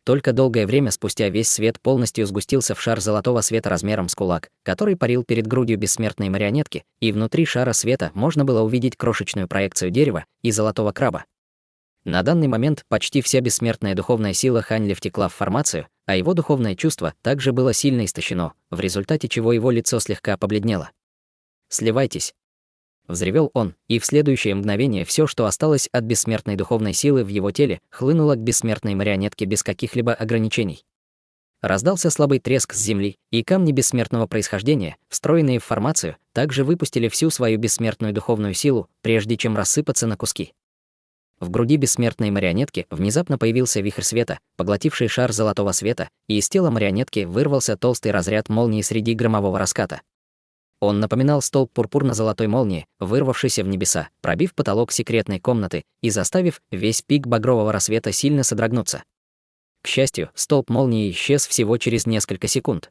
Только долгое время спустя весь свет полностью сгустился в шар золотого света размером с кулак, который парил перед грудью бессмертной марионетки, и внутри шара света можно было увидеть крошечную проекцию дерева и золотого краба. На данный момент почти вся бессмертная духовная сила Хань Ли втекла в формацию, а его духовное чувство также было сильно истощено, в результате чего его лицо слегка побледнело. «Сливайтесь!» — взревел он, и в следующее мгновение все, что осталось от бессмертной духовной силы в его теле, хлынуло к бессмертной марионетке без каких-либо ограничений. Раздался слабый треск с земли, и камни бессмертного происхождения, встроенные в формацию, также выпустили всю свою бессмертную духовную силу, прежде чем рассыпаться на куски. В груди бессмертной марионетки внезапно появился вихрь света, поглотивший шар золотого света, и из тела марионетки вырвался толстый разряд молнии среди громового раската. Он напоминал столб пурпурно-золотой молнии, вырвавшийся в небеса, пробив потолок секретной комнаты и заставив весь пик багрового рассвета сильно содрогнуться. К счастью, столб молнии исчез всего через несколько секунд.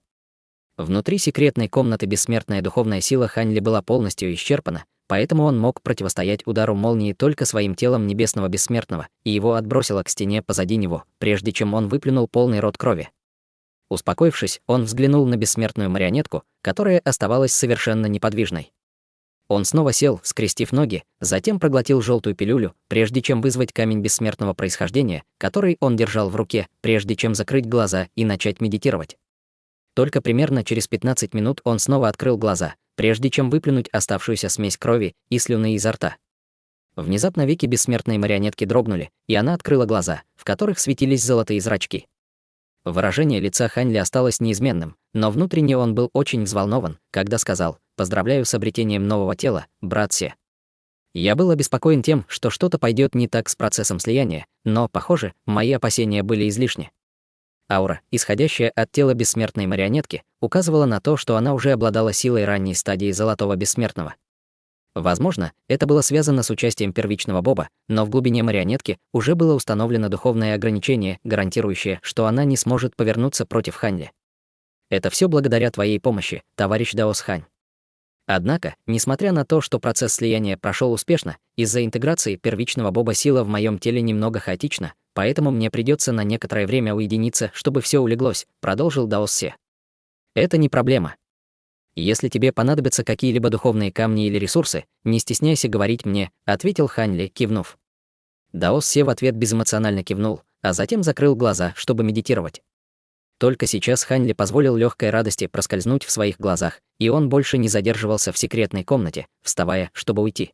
Внутри секретной комнаты бессмертная духовная сила Хань Ли была полностью исчерпана, поэтому он мог противостоять удару молнии только своим телом небесного бессмертного, и его отбросило к стене позади него, прежде чем он выплюнул полный рот крови. Успокоившись, он взглянул на бессмертную марионетку, которая оставалась совершенно неподвижной. Он снова сел, скрестив ноги, затем проглотил желтую пилюлю, прежде чем вызвать камень бессмертного происхождения, который он держал в руке, прежде чем закрыть глаза и начать медитировать. Только примерно через 15 минут он снова открыл глаза, прежде чем выплюнуть оставшуюся смесь крови и слюны изо рта. Внезапно веки бессмертной марионетки дрогнули, и она открыла глаза, в которых светились золотые зрачки. Выражение лица Хань Ли осталось неизменным, но внутренне он был очень взволнован, когда сказал: «Поздравляю с обретением нового тела, брат Се». Я был обеспокоен тем, что что-то пойдет не так с процессом слияния, но, похоже, мои опасения были излишни. Аура, исходящая от тела бессмертной марионетки, указывала на то, что она уже обладала силой ранней стадии золотого бессмертного. Возможно, это было связано с участием первичного боба, но в глубине марионетки уже было установлено духовное ограничение, гарантирующее, что она не сможет повернуться против Хань Ли. Это все благодаря твоей помощи, товарищ Даос Хань. Однако, несмотря на то, что процесс слияния прошел успешно, из-за интеграции первичного боба сила в моем теле немного хаотична, поэтому мне придется на некоторое время уединиться, чтобы все улеглось, продолжил Даос Се. Это не проблема. Если тебе понадобятся какие-либо духовные камни или ресурсы, не стесняйся говорить мне, ответил Хань Ли, кивнув. Даос Се в ответ безэмоционально кивнул, а затем закрыл глаза, чтобы медитировать. Только сейчас Хань Ли позволил легкой радости проскользнуть в своих глазах, и он больше не задерживался в секретной комнате, вставая, чтобы уйти.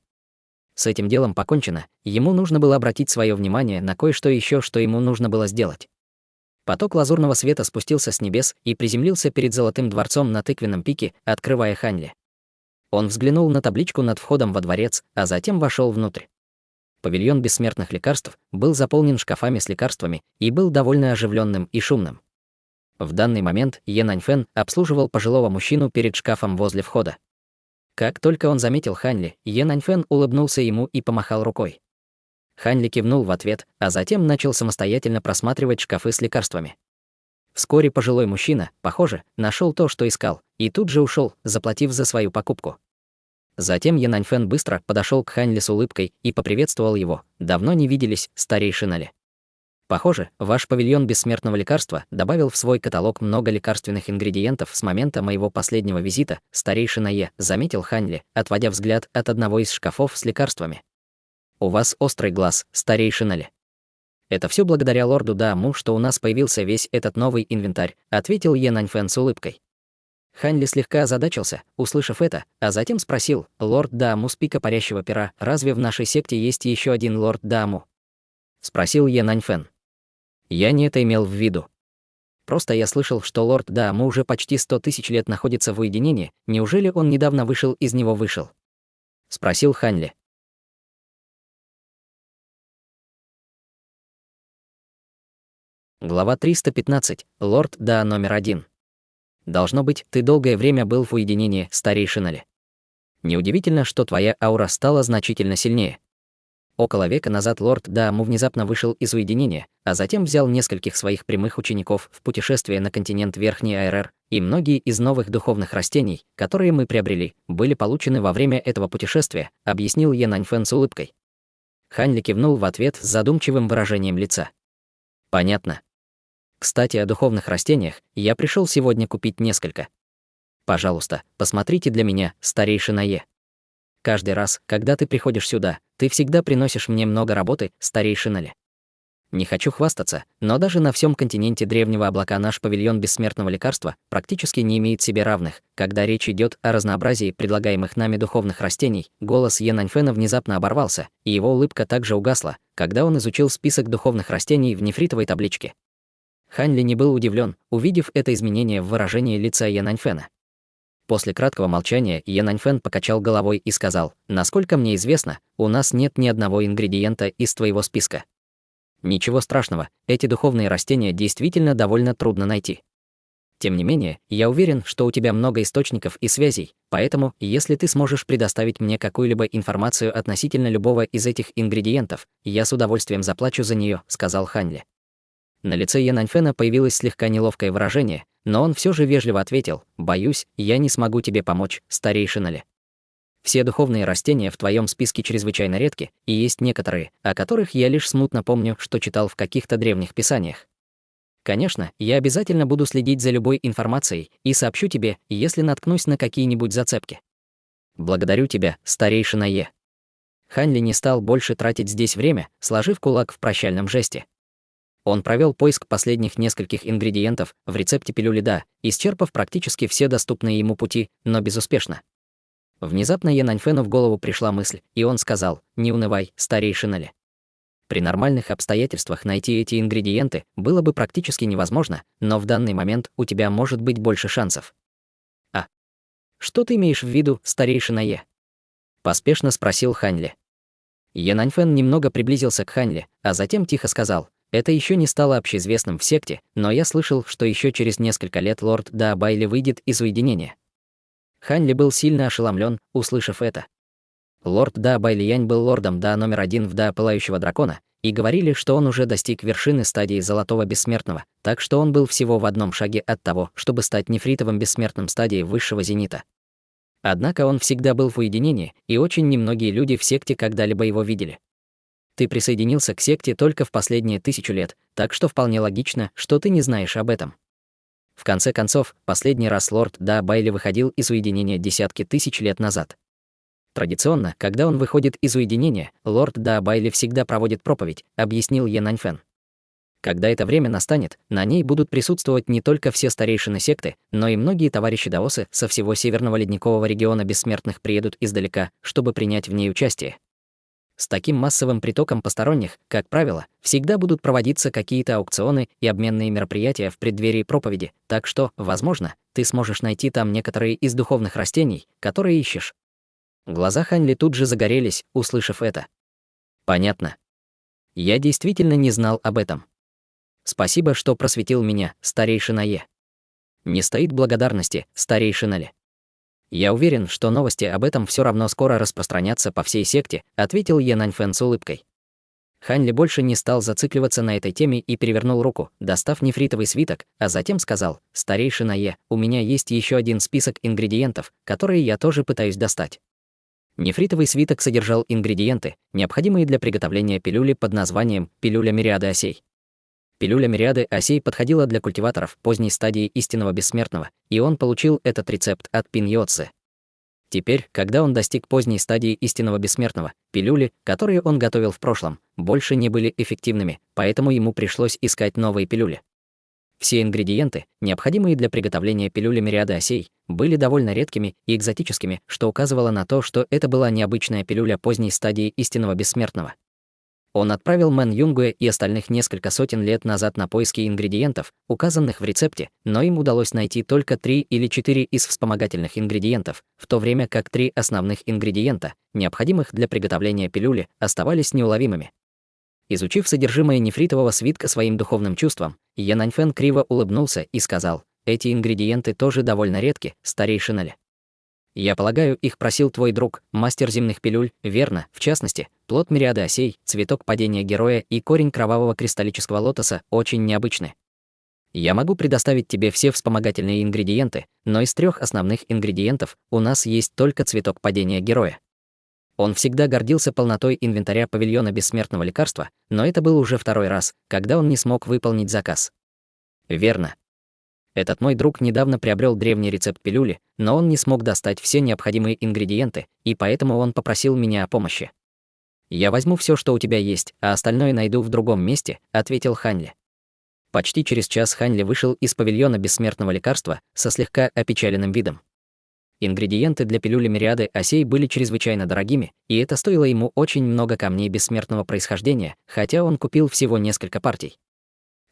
С этим делом покончено, ему нужно было обратить свое внимание на кое-что еще, что ему нужно было сделать. Поток лазурного света спустился с небес и приземлился перед Золотым дворцом на тыквенном пике, открывая Хань Ли. Он взглянул на табличку над входом во дворец, а затем вошел внутрь. Павильон бессмертных лекарств был заполнен шкафами с лекарствами и был довольно оживленным и шумным. В данный момент Е Наньфэн обслуживал пожилого мужчину перед шкафом возле входа. Как только он заметил Хань Ли, Е Наньфэн улыбнулся ему и помахал рукой. Хань Ли кивнул в ответ, а затем начал самостоятельно просматривать шкафы с лекарствами. Вскоре пожилой мужчина, похоже, нашел то, что искал, и тут же ушел, заплатив за свою покупку. Затем Е Наньфэн быстро подошел к Хань Ли с улыбкой и поприветствовал его. «Давно не виделись, старейшина Ли. Похоже, ваш павильон бессмертного лекарства добавил в свой каталог много лекарственных ингредиентов с момента моего последнего визита, старейшина Е», заметил Хань Ли, отводя взгляд от одного из шкафов с лекарствами. «У вас острый глаз, старейшина Ли». «Это все благодаря лорду Дааму, что у нас появился весь этот новый инвентарь», ответил Е Наньфэн с улыбкой. Хань Ли слегка озадачился, услышав это, а затем спросил: «Лорд Дааму с пика парящего пера, разве в нашей секте есть еще один лорд Дааму?» Спросил Е Наньфэн. «Я не это имел в виду. Просто я слышал, что лорд Дааму уже почти 100 тысяч лет находится в уединении, неужели он недавно вышел из него?» Спросил Хань Ли. Глава 315. Лорд Да номер 1. Должно быть, ты долгое время был в уединении, старейшина Ли. Неудивительно, что твоя аура стала значительно сильнее. Около века назад лорд Дааму внезапно вышел из уединения, а затем взял нескольких своих прямых учеников в путешествие на континент Верхний Айрер, и многие из новых духовных растений, которые мы приобрели, были получены во время этого путешествия, объяснил Е Наньфэн с улыбкой. Хань Ли кивнул в ответ с задумчивым выражением лица. Понятно. Кстати, о духовных растениях я пришел сегодня купить несколько. Пожалуйста, посмотрите для меня, старейшина Е. Каждый раз, когда ты приходишь сюда, ты всегда приносишь мне много работы, старейшина Ли. Не хочу хвастаться, но даже на всем континенте Древнего Облака наш павильон бессмертного лекарства практически не имеет себе равных, когда речь идет о разнообразии предлагаемых нами духовных растений. Голос Е Наньфэна внезапно оборвался, и его улыбка также угасла, когда он изучил список духовных растений в нефритовой табличке. Хань Ли не был удивлен, увидев это изменение в выражении лица Е Наньфэна. После краткого молчания Е Наньфэн покачал головой и сказал: «Насколько мне известно, у нас нет ни одного ингредиента из твоего списка». Ничего страшного, эти духовные растения действительно довольно трудно найти. Тем не менее, я уверен, что у тебя много источников и связей, поэтому, если ты сможешь предоставить мне какую-либо информацию относительно любого из этих ингредиентов, я с удовольствием заплачу за нее, сказал Хань Ли. На лице Е Наньфэна появилось слегка неловкое выражение, но он все же вежливо ответил: «Боюсь, я не смогу тебе помочь, старейшина Ли. Все духовные растения в твоем списке чрезвычайно редки, и есть некоторые, о которых я лишь смутно помню, что читал в каких-то древних писаниях. Конечно, я обязательно буду следить за любой информацией и сообщу тебе, если наткнусь на какие-нибудь зацепки. Благодарю тебя, старейшина Е». Хань Ли не стал больше тратить здесь время, сложив кулак в прощальном жесте. Он провел поиск последних нескольких ингредиентов в рецепте пилюли Да, исчерпав практически все доступные ему пути, но безуспешно. Внезапно Е Наньфэну в голову пришла мысль, и он сказал: «Не унывай, старейшина Ли. При нормальных обстоятельствах найти эти ингредиенты было бы практически невозможно, но в данный момент у тебя может быть больше шансов». «А что ты имеешь в виду, старейшина Е?» Поспешно спросил Хань Ли. Е Наньфэн немного приблизился к Хань Ли, а затем тихо сказал: «Это еще не стало общеизвестным в секте, но я слышал, что еще через несколько лет лорд Да Байли выйдет из уединения». Хань Ли был сильно ошеломлен, услышав это. Лорд Да Байлиянь был лордом Да номер 1 в Да Пылающего Дракона, и говорили, что он уже достиг вершины стадии Золотого Бессмертного, так что он был всего в одном шаге от того, чтобы стать нефритовым бессмертным стадии Высшего Зенита. Однако он всегда был в уединении, и очень немногие люди в секте когда-либо его видели. Ты присоединился к секте только в последние 1000 лет, так что вполне логично, что ты не знаешь об этом. В конце концов, последний раз лорд Да Байли выходил из уединения десятки тысяч лет назад. Традиционно, когда он выходит из уединения, лорд Даобайли всегда проводит проповедь, объяснил Е Наньфэн. Когда это время настанет, на ней будут присутствовать не только все старейшины секты, но и многие товарищи даосы со всего северного ледникового региона бессмертных приедут издалека, чтобы принять в ней участие. С таким массовым притоком посторонних, как правило, всегда будут проводиться какие-то аукционы и обменные мероприятия в преддверии проповеди, так что, возможно, ты сможешь найти там некоторые из духовных растений, которые ищешь. Глаза Хань Ли тут же загорелись, услышав это. Понятно. Я действительно не знал об этом. Спасибо, что просветил меня, старейшина Е. Не стоит благодарности, старейшина Ли. Я уверен, что новости об этом все равно скоро распространятся по всей секте, ответил Е Наньфэн с улыбкой. Хань Ли больше не стал зацикливаться на этой теме и перевернул руку, достав нефритовый свиток, а затем сказал: «Старейшина Е, у меня есть еще один список ингредиентов, которые я тоже пытаюсь достать». Нефритовый свиток содержал ингредиенты, необходимые для приготовления пилюли под названием «Пилюля Мириады Осей». Пилюля Мириады Осей подходила для культиваторов поздней стадии истинного бессмертного, и он получил этот рецепт от Пин Йоцци. Теперь, когда он достиг поздней стадии истинного бессмертного, пилюли, которые он готовил в прошлом, больше не были эффективными, поэтому ему пришлось искать новые пилюли. Все ингредиенты, необходимые для приготовления пилюли Мириады Осей, были довольно редкими и экзотическими, что указывало на то, что это была необычная пилюля поздней стадии истинного бессмертного. Он отправил Мэн Юнгуэ и остальных несколько сотен лет назад на поиски ингредиентов, указанных в рецепте, но им удалось найти только 3 или 4 из вспомогательных ингредиентов, в то время как 3 основных ингредиента, необходимых для приготовления пилюли, оставались неуловимыми. Изучив содержимое нефритового свитка своим духовным чувством, Е Наньфэн криво улыбнулся и сказал: «Эти ингредиенты тоже довольно редки, старейшина Ли. Я полагаю, их просил твой друг, мастер земных пилюль, верно, в частности, плод Мириады Осей, цветок падения героя и корень кровавого кристаллического лотоса очень необычны. Я могу предоставить тебе все вспомогательные ингредиенты, но из 3 основных ингредиентов у нас есть только цветок падения героя». Он всегда гордился полнотой инвентаря павильона бессмертного лекарства, но это был уже 2-й раз, когда он не смог выполнить заказ. Верно. Этот мой друг недавно приобрел древний рецепт пилюли, но он не смог достать все необходимые ингредиенты, и поэтому он попросил меня о помощи. «Я возьму все, что у тебя есть, а остальное найду в другом месте», — ответил Хань Ли. Почти через час Хань Ли вышел из павильона бессмертного лекарства со слегка опечаленным видом. Ингредиенты для пилюли Мириады Осей были чрезвычайно дорогими, и это стоило ему очень много камней бессмертного происхождения, хотя он купил всего несколько партий.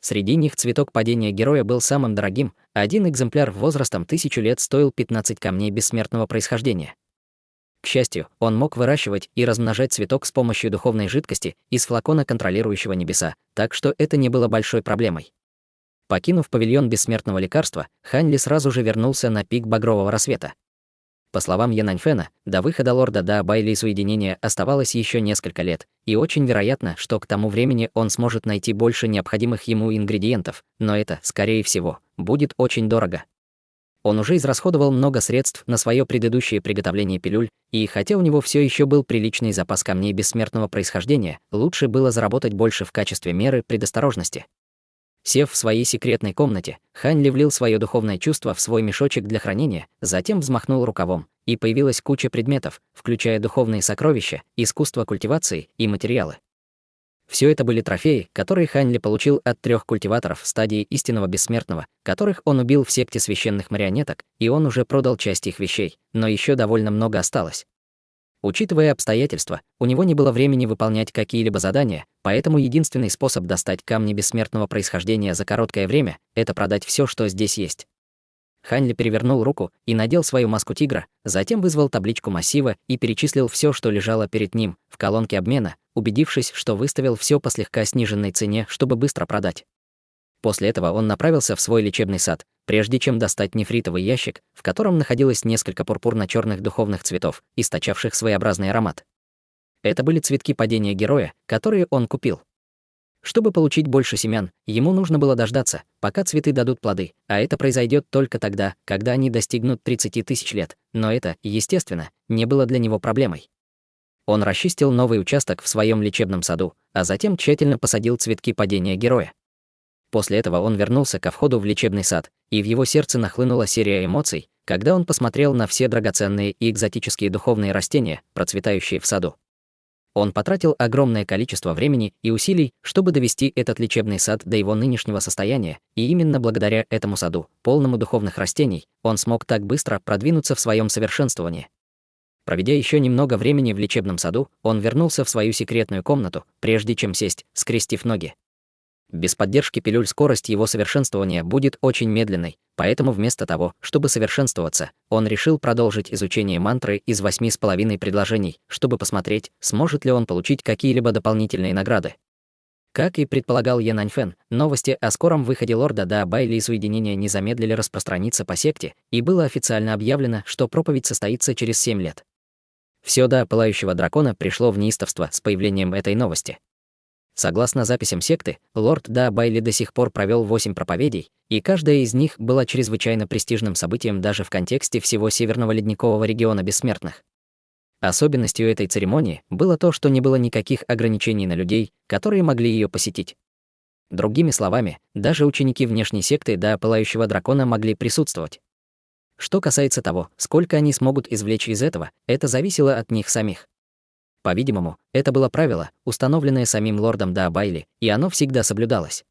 Среди них цветок падения героя был самым дорогим, а один экземпляр возрастом 1000 лет стоил 15 камней бессмертного происхождения. К счастью, он мог выращивать и размножать цветок с помощью духовной жидкости из флакона, контролирующего небеса, так что это не было большой проблемой. Покинув павильон бессмертного лекарства, Хань Ли сразу же вернулся на пик багрового рассвета. По словам Е Наньфэна, до выхода лорда Даобайли из уединения оставалось еще несколько лет, и очень вероятно, что к тому времени он сможет найти больше необходимых ему ингредиентов, но это, скорее всего, будет очень дорого. Он уже израсходовал много средств на свое предыдущее приготовление пилюль, и хотя у него все еще был приличный запас камней бессмертного происхождения, лучше было заработать больше в качестве меры предосторожности. Сев в своей секретной комнате, Хань Ли влил свое духовное чувство в свой мешочек для хранения, затем взмахнул рукавом, и появилась куча предметов, включая духовные сокровища, искусство культивации и материалы. Все это были трофеи, которые Хань Ли получил от 3 культиваторов в стадии истинного бессмертного, которых он убил в секте священных марионеток, и он уже продал часть их вещей, но еще довольно много осталось. Учитывая обстоятельства, у него не было времени выполнять какие-либо задания, поэтому единственный способ достать камни бессмертного происхождения за короткое время — это продать все, что здесь есть. Хань Ли перевернул руку и надел свою маску тигра, затем вызвал табличку массива и перечислил все, что лежало перед ним, в колонке обмена, убедившись, что выставил все по слегка сниженной цене, чтобы быстро продать. После этого он направился в свой лечебный сад, прежде чем достать нефритовый ящик, в котором находилось несколько пурпурно-черных духовных цветов, источавших своеобразный аромат. Это были цветки падения героя, которые он купил. Чтобы получить больше семян, ему нужно было дождаться, пока цветы дадут плоды, а это произойдет только тогда, когда они достигнут 30 000 лет, но это, естественно, не было для него проблемой. Он расчистил новый участок в своем лечебном саду, а затем тщательно посадил цветки падения героя. После этого он вернулся ко входу в лечебный сад, и в его сердце нахлынула серия эмоций, когда он посмотрел на все драгоценные и экзотические духовные растения, процветающие в саду. Он потратил огромное количество времени и усилий, чтобы довести этот лечебный сад до его нынешнего состояния, и именно благодаря этому саду, полному духовных растений, он смог так быстро продвинуться в своем совершенствовании. Проведя еще немного времени в лечебном саду, он вернулся в свою секретную комнату, прежде чем сесть, скрестив ноги. Без поддержки пилюль скорость его совершенствования будет очень медленной, поэтому вместо того, чтобы совершенствоваться, он решил продолжить изучение мантры из 8,5 предложений, чтобы посмотреть, сможет ли он получить какие-либо дополнительные награды. Как и предполагал Ян Аньфэн, новости о скором выходе лорда Да Байли из уединения не замедлили распространиться по секте, и было официально объявлено, что проповедь состоится через 7 лет. Все до пылающего дракона пришло в неистовство с появлением этой новости. Согласно записям секты, лорд Да Байли до сих пор провел 8 проповедей, и каждая из них была чрезвычайно престижным событием даже в контексте всего Северного ледникового региона бессмертных. Особенностью этой церемонии было то, что не было никаких ограничений на людей, которые могли ее посетить. Другими словами, даже ученики внешней секты до пылающего дракона могли присутствовать. Что касается того, сколько они смогут извлечь из этого, это зависело от них самих. По-видимому, это было правило, установленное самим лордом Да Байли, и оно всегда соблюдалось.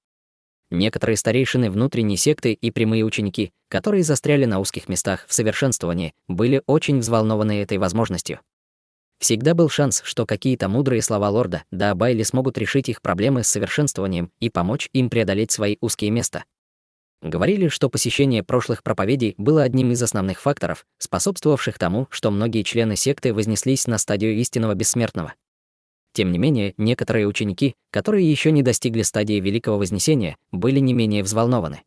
Некоторые старейшины внутренней секты и прямые ученики, которые застряли на узких местах в совершенствовании, были очень взволнованы этой возможностью. Всегда был шанс, что какие-то мудрые слова лорда Да Байли смогут решить их проблемы с совершенствованием и помочь им преодолеть свои узкие места. Говорили, что посещение прошлых проповедей было одним из основных факторов, способствовавших тому, что многие члены секты вознеслись на стадию истинного бессмертного. Тем не менее, некоторые ученики, которые еще не достигли стадии Великого Вознесения, были не менее взволнованы.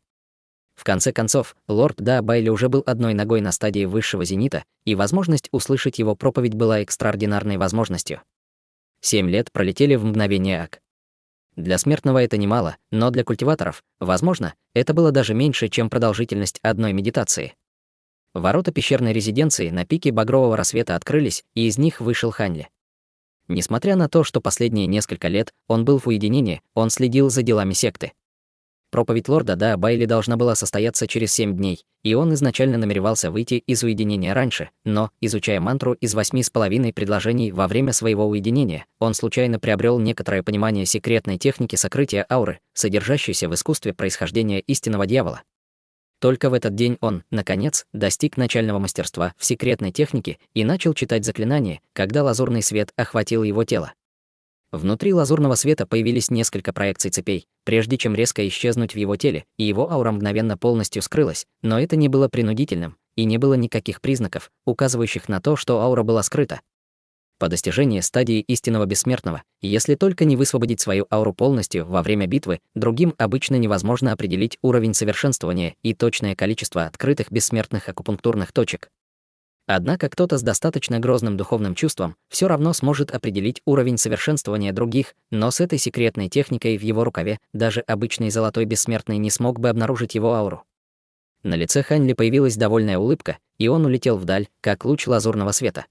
В конце концов, лорд Да Байли уже был одной ногой на стадии высшего зенита, и возможность услышать его проповедь была экстраординарной возможностью. 7 лет пролетели в мгновение ока. Для смертного это немало, но для культиваторов, возможно, это было даже меньше, чем продолжительность одной медитации. Ворота пещерной резиденции на пике багрового рассвета открылись, и из них вышел Ханли. Несмотря на то, что последние несколько лет он был в уединении, он следил за делами секты. Проповедь лорда Да Байли должна была состояться через 7 дней, и он изначально намеревался выйти из уединения раньше, но, изучая мантру из 8,5 предложений во время своего уединения, он случайно приобрел некоторое понимание секретной техники сокрытия ауры, содержащейся в искусстве происхождения истинного дьявола. Только в этот день он, наконец, достиг начального мастерства в секретной технике и начал читать заклинание, когда лазурный свет охватил его тело. Внутри лазурного света появились несколько проекций цепей, прежде чем резко исчезнуть в его теле, и его аура мгновенно полностью скрылась, но это не было принудительным, и не было никаких признаков, указывающих на то, что аура была скрыта. По достижении стадии истинного бессмертного, если только не высвободить свою ауру полностью во время битвы, другим обычно невозможно определить уровень совершенствования и точное количество открытых бессмертных акупунктурных точек. Однако кто-то с достаточно грозным духовным чувством все равно сможет определить уровень совершенствования других, но с этой секретной техникой в его рукаве даже обычный золотой бессмертный не смог бы обнаружить его ауру. На лице Ханли появилась довольная улыбка, и он улетел вдаль, как луч лазурного света.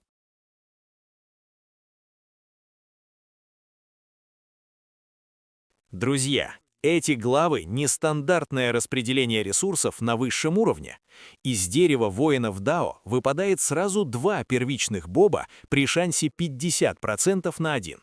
Друзья, эти главы — нестандартное распределение ресурсов на высшем уровне. Из дерева воинов Дао выпадает сразу 2 первичных боба при шансе 50% на 1.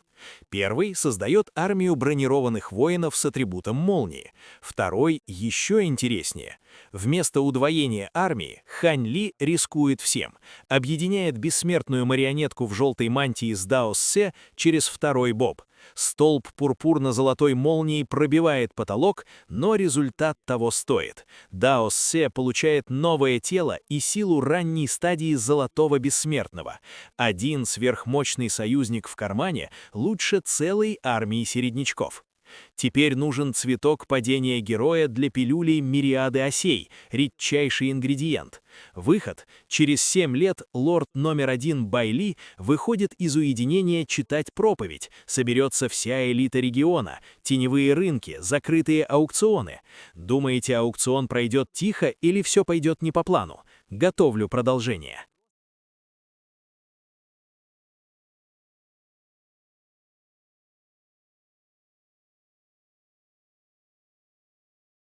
Первый создает армию бронированных воинов с атрибутом молнии. Второй еще интереснее. Вместо удвоения армии Хань Ли рискует всем, объединяет бессмертную марионетку в желтой мантии с Дао Ссе через второй боб. Столб пурпурно-золотой молнии пробивает потолок, но результат того стоит. Дао Ссе получает новое тело и силу ранней стадии золотого бессмертного. Один сверхмощный союзник в кармане лучше целой армии середнячков. Теперь нужен цветок падения героя для пилюли мириады осей, редчайший ингредиент. Выход. Через 7 лет лорд номер 1 Байли выходит из уединения читать проповедь, соберется вся элита региона, теневые рынки, закрытые аукционы. Думаете, аукцион пройдет тихо или все пойдет не по плану? Готовлю продолжение.